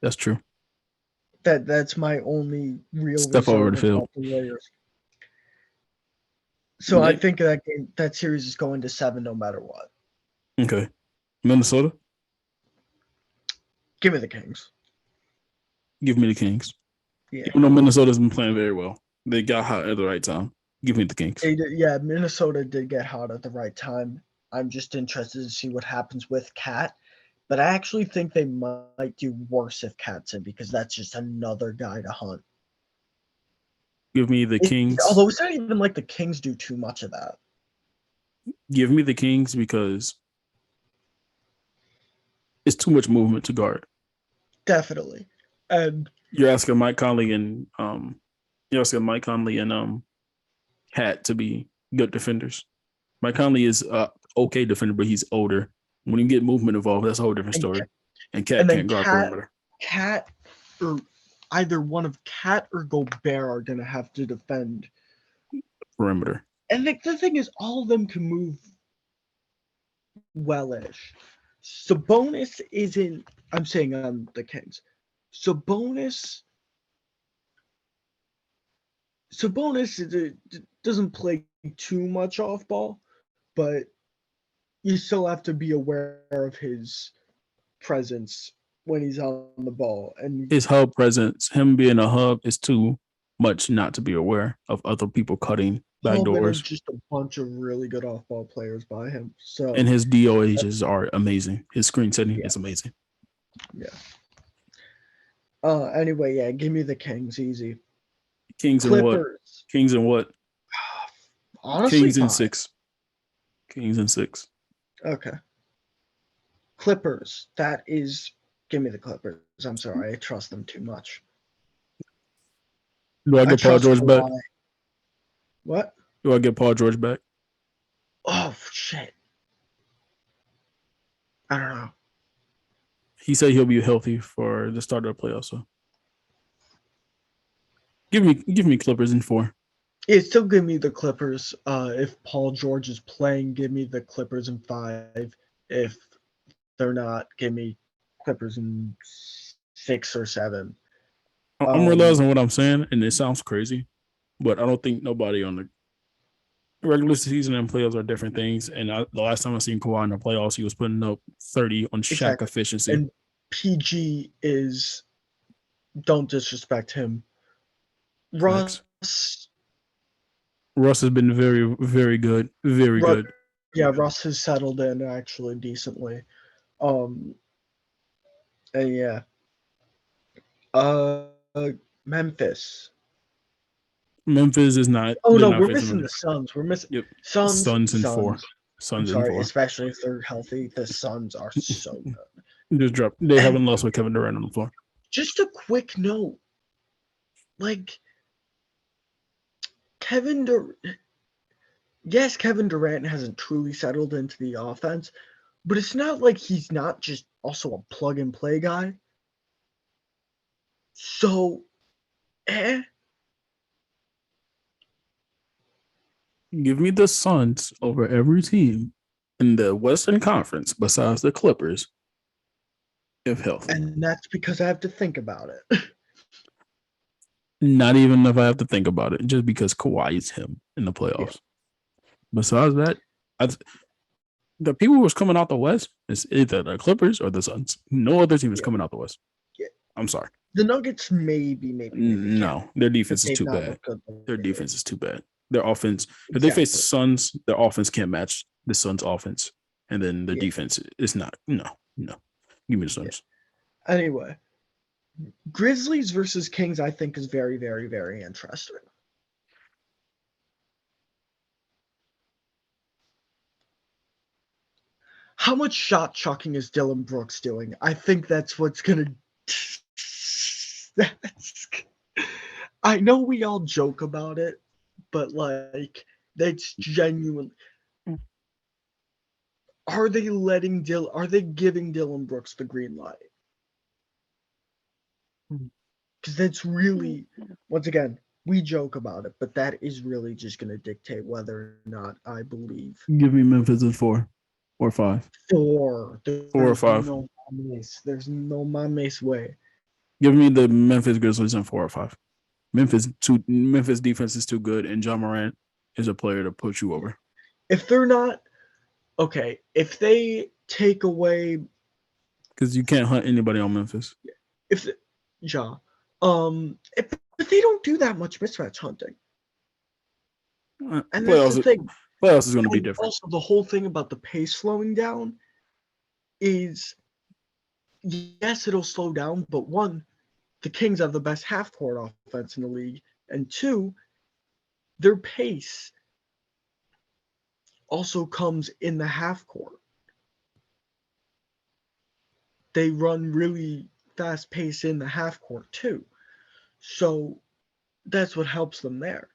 that's true. That's my only real Steph over the field. The Warriors. So I think that series is going to 7 no matter what. Okay. Minnesota? Give me the Kings. Give me the Kings. Yeah. Even though Minnesota's been playing very well. They got hot at the right time. Give me the Kings. Minnesota did get hot at the right time. I'm just interested to see what happens with Cat. But I actually think they might do worse if Cat's in, because that's just another guy to hunt. Give me the Kings. Although it's not even like the Kings do too much of that. Give me the Kings because it's too much movement to guard. Definitely. And you're asking Mike Conley and Cat to be good defenders. Mike Conley is okay defender, but he's older. When you get movement involved, that's a whole different story. And Cat can't guard perimeter. Cat, or either one of Cat or Gobert are going to have to defend perimeter. And the thing is, all of them can move well-ish. Sabonis isn't. I'm saying on the Kings. Sabonis doesn't play too much off ball, but you still have to be aware of his presence when he's on the ball. And his hub presence, him being a hub, is too much not to be aware of other people cutting back doors. Just a bunch of really good off-ball players by him. So and his DOHs are amazing. His screen setting is amazing. Yeah. Anyway, yeah, give me the Kings easy. Kings and what? Kings and what? Honestly, Kings and 6. Kings and 6. Okay. Clippers. Give me the Clippers. I'm sorry, I trust them too much. Do I get Paul George back? What? Do I get Paul George back? Oh shit! I don't know. He said he'll be healthy for the start of the playoffs. So Give me Clippers in 4. It's still give me the Clippers. If Paul George is playing, give me the Clippers in 5. If they're not, give me Clippers in 6 or 7. I'm realizing what I'm saying, and it sounds crazy, but I don't think nobody on the regular season and playoffs are different things. And the last time I seen Kawhi in the playoffs, he was putting up 30 on Shaq efficiency. And PG is, don't disrespect him. Russ has been very, very good. Very good. Yeah, Russ has settled in actually decently. And yeah. Memphis. Memphis is not. Oh no, we're missing the Suns. We're missing Suns in 4. Suns in 4. Especially if they're healthy. The Suns are so good. Just drop. They haven't lost with Kevin Durant on the floor. Just a quick note. Like Kevin Durant hasn't truly settled into the offense, but it's not like he's not just also a plug and play guy. So, Give me the Suns over every team in the Western Conference besides the Clippers, if healthy. And that's because I have to think about it. Not even if I have to think about it, just because Kawhi is him in the playoffs. Yeah. Besides that, the people who was coming out the West is either the Clippers or the Suns. No other team is coming out the West. Yeah. I'm sorry. The Nuggets maybe. No, their defense is too bad. Their defense is too bad. Their offense, if they face the Suns, their offense can't match the Suns' offense. And then the defense is not. No. Give me the Suns. Yeah. Anyway, Grizzlies versus Kings, I think, is very, very, very interesting. How much shot chucking is Dylan Brooks doing? I think that's what's going to... I know we all joke about it, but, like, that's genuine. Are they giving Dylan Brooks the green light? Because that's really, once again, we joke about it, but that is really just going to dictate whether or not I believe. Give me Memphis in 4 or 5. 4. 4 or 5. There's no Mames way. Give me the Memphis Grizzlies in 4 or 5. Memphis defense is too good, and John Morant is a player to put you over. If they're not, okay, if they take away, because you can't hunt anybody on Memphis. If they don't do that much mismatch hunting, and that's the thing. Playoffs is going to be different. Also, the whole thing about the pace slowing down is, yes, it'll slow down, but 1, the Kings have the best half-court offense in the league, and 2, their pace also comes in the half-court. They run really fast pace in the half-court, too. So that's what helps them there.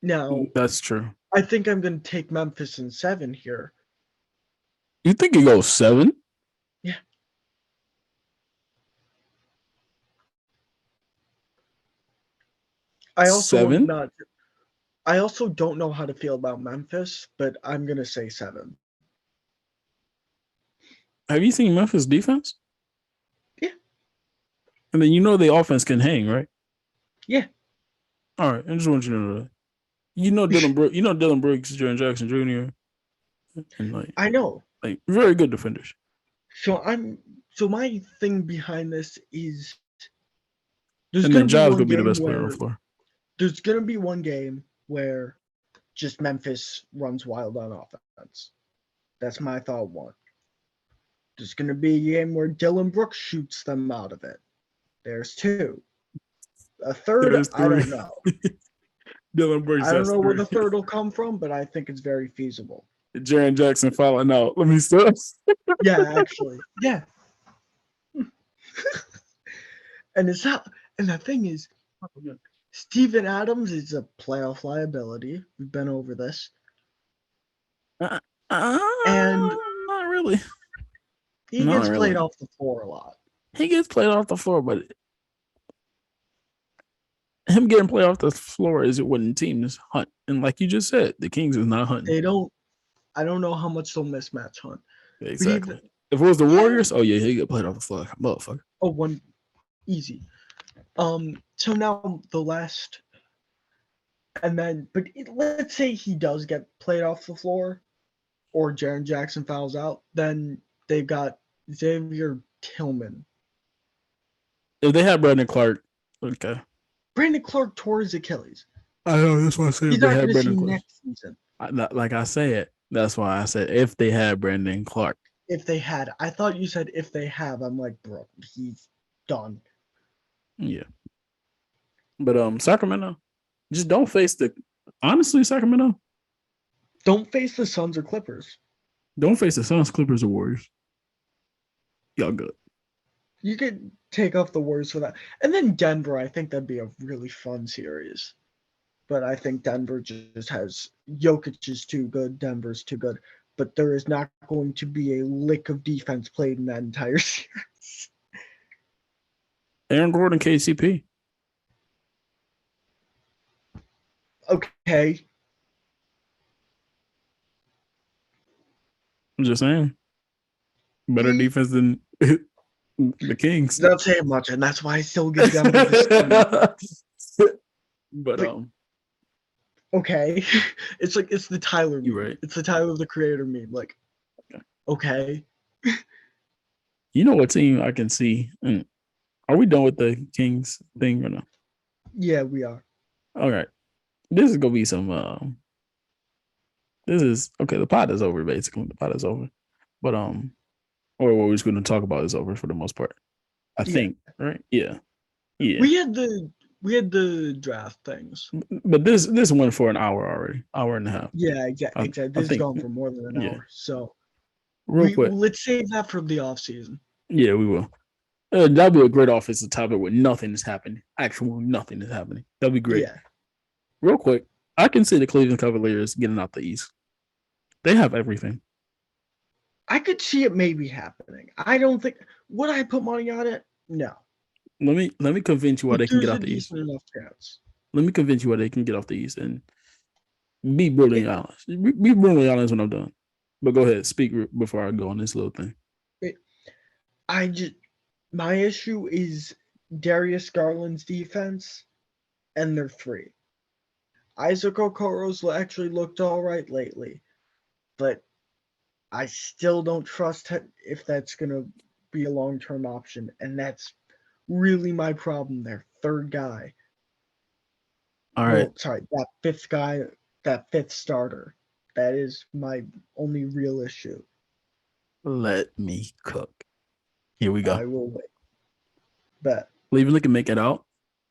Now, that's true. I think I'm going to take Memphis in 7 here. You think it goes 7? Yeah. I also 7? I also don't know how to feel about Memphis, but I'm going to say 7. Have you seen Memphis defense? Yeah. And then the offense can hang, right? Yeah. All right. I just want you to know that. Dylan Brooks, Jaren Jackson Jr. And I know. Very good defenders. So my thing behind this is and then Giles could be the best player on the floor. There's gonna be one game where just Memphis runs wild on offense. That's my thought 1. There's gonna be a game where Dylan Brooks shoots them out of it. There's 2. A third, I don't know. Dylan Brooks. I don't know where the third will come from, but I think it's very feasible. Jaren Jackson fouling out. Let me stop. Yeah, actually. Yeah. And the thing is, Steven Adams is a playoff liability. We've been over this. And not really. He gets played off the floor a lot. He gets played off the floor, but him getting played off the floor is what the team is hunt. And like you just said, the Kings is not hunting. I don't know how much they'll mismatch hunt. Exactly. If it was the Warriors, oh yeah, he get played off the floor, motherfucker. Oh, one easy. So now the last, and then, but let's say he does get played off the floor, or Jaren Jackson fouls out, then they've got Xavier Tillman. If they had Brandon Clark, okay. Brandon Clark tore his Achilles. I know, that's why I said he's not going to see next season. Like I said, that's why I said if they had Brandon Clark. If they had, I thought you said if they have. I'm like, bro, he's done. Yeah. But Sacramento, just don't face Sacramento. Don't face the Suns or Clippers. Don't face the Suns, Clippers, or Warriors. Y'all good. You could take off the Warriors for that. And then Denver, I think that'd be a really fun series. But I think Denver just has Jokic is too good, Denver's too good. But there is not going to be a lick of defense played in that entire series. Aaron Gordon, KCP. Okay. I'm just saying. Better defense than the Kings. Not saying much, and that's why I still give Denver the But okay. It's like it's the Tyler meme. You're right. It's the Tyler the Creator meme. Like, okay. You know what team I can see? Are we done with the Kings thing or no? Yeah, we are. All right. This is gonna be some this is okay, the pot is over, basically. The pot is over. But or what we're just gonna talk about is over for the most part. I think, right? Yeah. Yeah. We had the draft things. But this went for an hour already. Hour and a half. Yeah, exactly. This is gone for more than an hour. So real quick. Let's save that for the off season. Yeah, we will. That'd be a great offensive topic where nothing is happening. Actually, nothing is happening. That'd be great. Yeah. Real quick, I can see the Cleveland Cavaliers getting out the East. They have everything. I could see it maybe happening. I don't think. Would I put money on it? No. Let me convince you why they can get off the East. Let me convince you why they can get off the East and be brutally honest. Be brutally honest when I'm done. But go ahead, speak before I go on this little thing. My issue is Darius Garland's defense and their three. Isaac Okoro's actually looked all right lately, but I still don't trust if that's going to be a long-term option, and that's really my problem there. Third guy. All right. That fifth guy, that fifth starter. That is my only real issue. Let me cook. Here we go. I will wait. Bet. Cleveland can make it out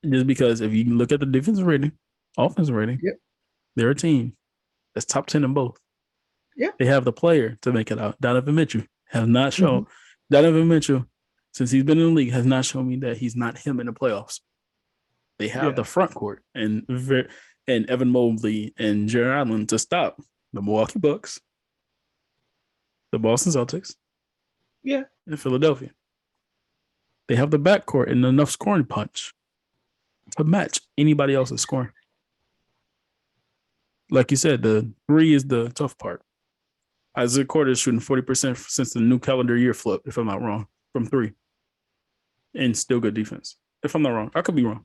just because if you look at the defensive rating, offensive rating, they're a team that's top 10 in both. Yeah. They have the player to make it out. Donovan Mitchell has not shown. Mm-hmm. Donovan Mitchell, since he's been in the league, has not shown me that he's not him in the playoffs. They have the front court and Evan Mobley and Jared Allen to stop the Milwaukee Bucks, the Boston Celtics, and Philadelphia. They have the backcourt and enough scoring punch to match anybody else's scoring. Like you said, the three is the tough part. Isaac Okoro is shooting 40% since the new calendar year flip, if I'm not wrong, from three. And still good defense. If I'm not wrong. I could be wrong.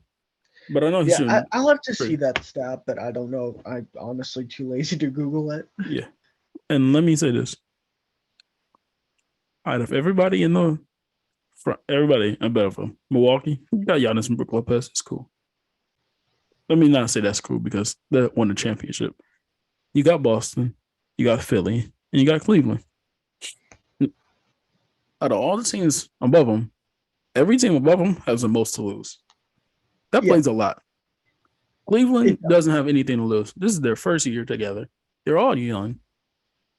But I know he's shooting. I'll have to see that stat, but I don't know. I'm honestly too lazy to Google it. Yeah. And let me say this. Out of everybody in the front, everybody, I bet for Milwaukee, you got Giannis and Brook Lopez. It's cool. Let me not say that's cool because they won the championship. You got Boston, you got Philly, and you got Cleveland. Out of all the teams above them, every team above them has the most to lose. That plays a lot. Cleveland doesn't have anything to lose. This is their first year together. They're all young.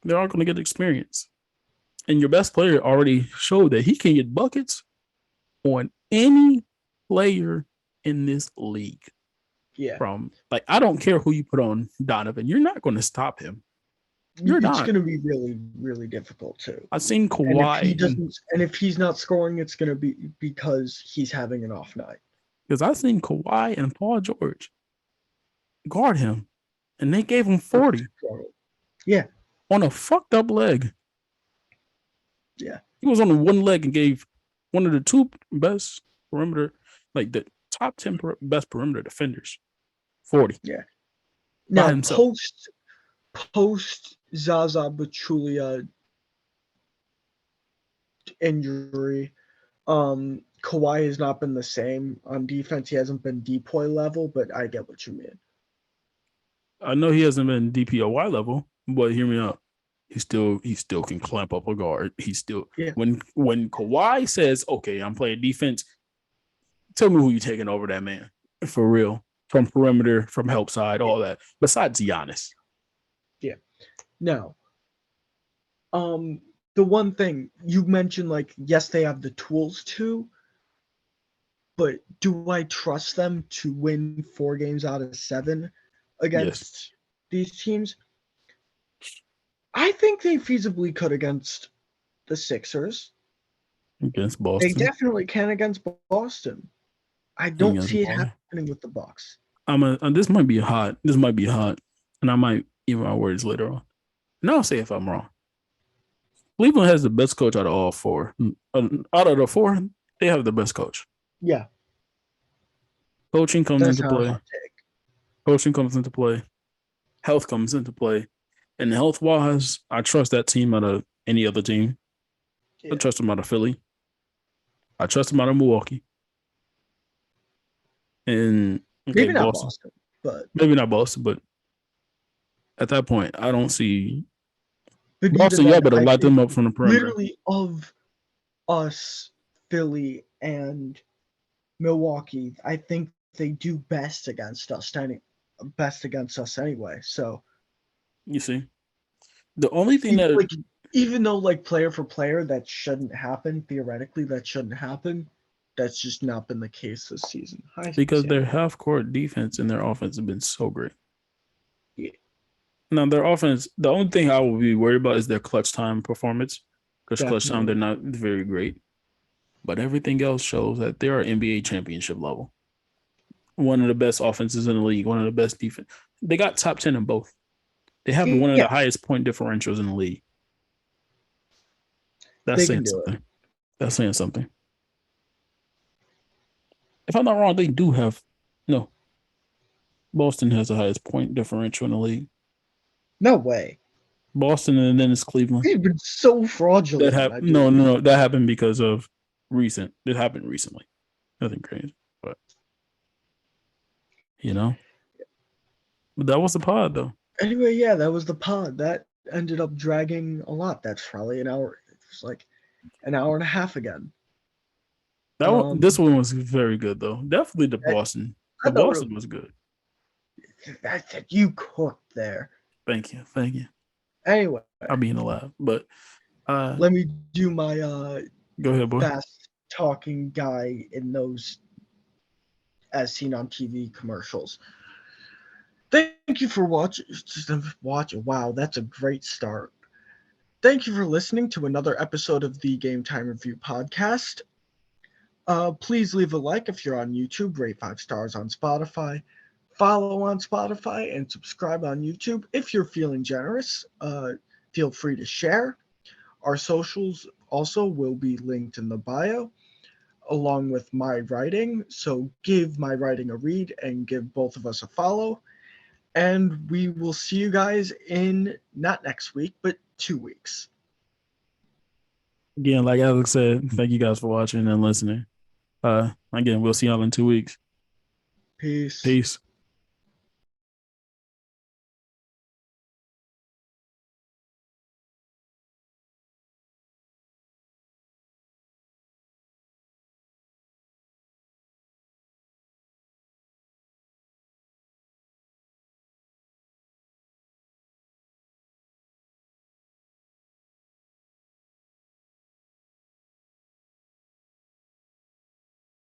They're all going to get experience. And your best player already showed that he can get buckets on any player in this league. Yeah. I don't care who you put on Donovan. You're not going to stop him. It's going to be really, really difficult too. I've seen Kawhi. And if he's not scoring, it's going to be because he's having an off night. Because I seen Kawhi and Paul George guard him, and they gave him 40. Yeah. On a fucked up leg. Yeah. He was on one leg and gave one of the two best perimeter, like the top 10 best perimeter defenders, 40. Yeah. By Now, himself. post Zaza Pachulia injury, Kawhi has not been the same on defense. He hasn't been DPOY level, but I get what you mean. I know he hasn't been DPOY level, but hear me out. He still can clamp up a guard. He still when Kawhi says, "Okay, I'm playing defense," tell me who you taking over that man for real, from perimeter, from help side, all that. Besides Giannis. Yeah. Now, the one thing you mentioned, like, yes, they have the tools to, but do I trust them to win 4 games out of 7 against these teams? I think they feasibly could against the Sixers. Against Boston. They definitely can against Boston. I don't see it happening with the Bucks. This might be hot, and I might even my words later on. And I'll say if I'm wrong. Cleveland has the best coach out of all 4. Out of the 4, they have the best coach. Yeah. Coaching comes into play. Coaching comes into play. Health comes into play. And health-wise, I trust that team out of any other team. Yeah. I trust them out of Philly. I trust them out of Milwaukee. And maybe not Boston, but maybe not Boston, but at that point, I don't see Boston. Y'all better light them up from the perimeter. Literally, of us, Philly and Milwaukee, I think they do best against us anyway. So you see, the only thing that like, even though like player for player that shouldn't happen, theoretically that shouldn't happen, that's just not been the case this season. Because their half court defense and their offense have been so great. Yeah. Now their offense, the only thing I will be worried about is their clutch time performance. Because clutch time they're not very great. But everything else shows that they are NBA championship level. One of the best offenses in the league, one of the best defense. They got top 10 in both. They have one of the highest point differentials in the league. That's saying something. That's saying something. If I'm not wrong, they do have Boston has the highest point differential in the league. No way. Boston and then it's Cleveland. They've been so fraudulent. No. That happened because of recent. It happened recently. Nothing crazy, but But that was the pod, though. Anyway, yeah, that was the pod. That ended up dragging a lot. That's probably an hour. It was like an hour and a half again. This one was very good, though. Definitely the Boston. The Boston was good. You cooked there. Thank you. Anyway, I'll be in the lab, but let me do my go ahead, boy. Fast talking guy in those as seen on TV commercials. Thank you for watching. Wow, that's a great start. Thank you for listening to another episode of the GameTime Review Podcast. Please leave a like if you're on YouTube, rate 5 stars on Spotify, follow on Spotify, and subscribe on YouTube. If you're feeling generous, feel free to share. Our socials also will be linked in the bio, along with my writing. So give my writing a read and give both of us a follow. And we will see you guys in not next week, but 2 weeks. Again, like Alex said, thank you guys for watching and listening. Again, we'll see y'all in 2 weeks. Peace. Peace.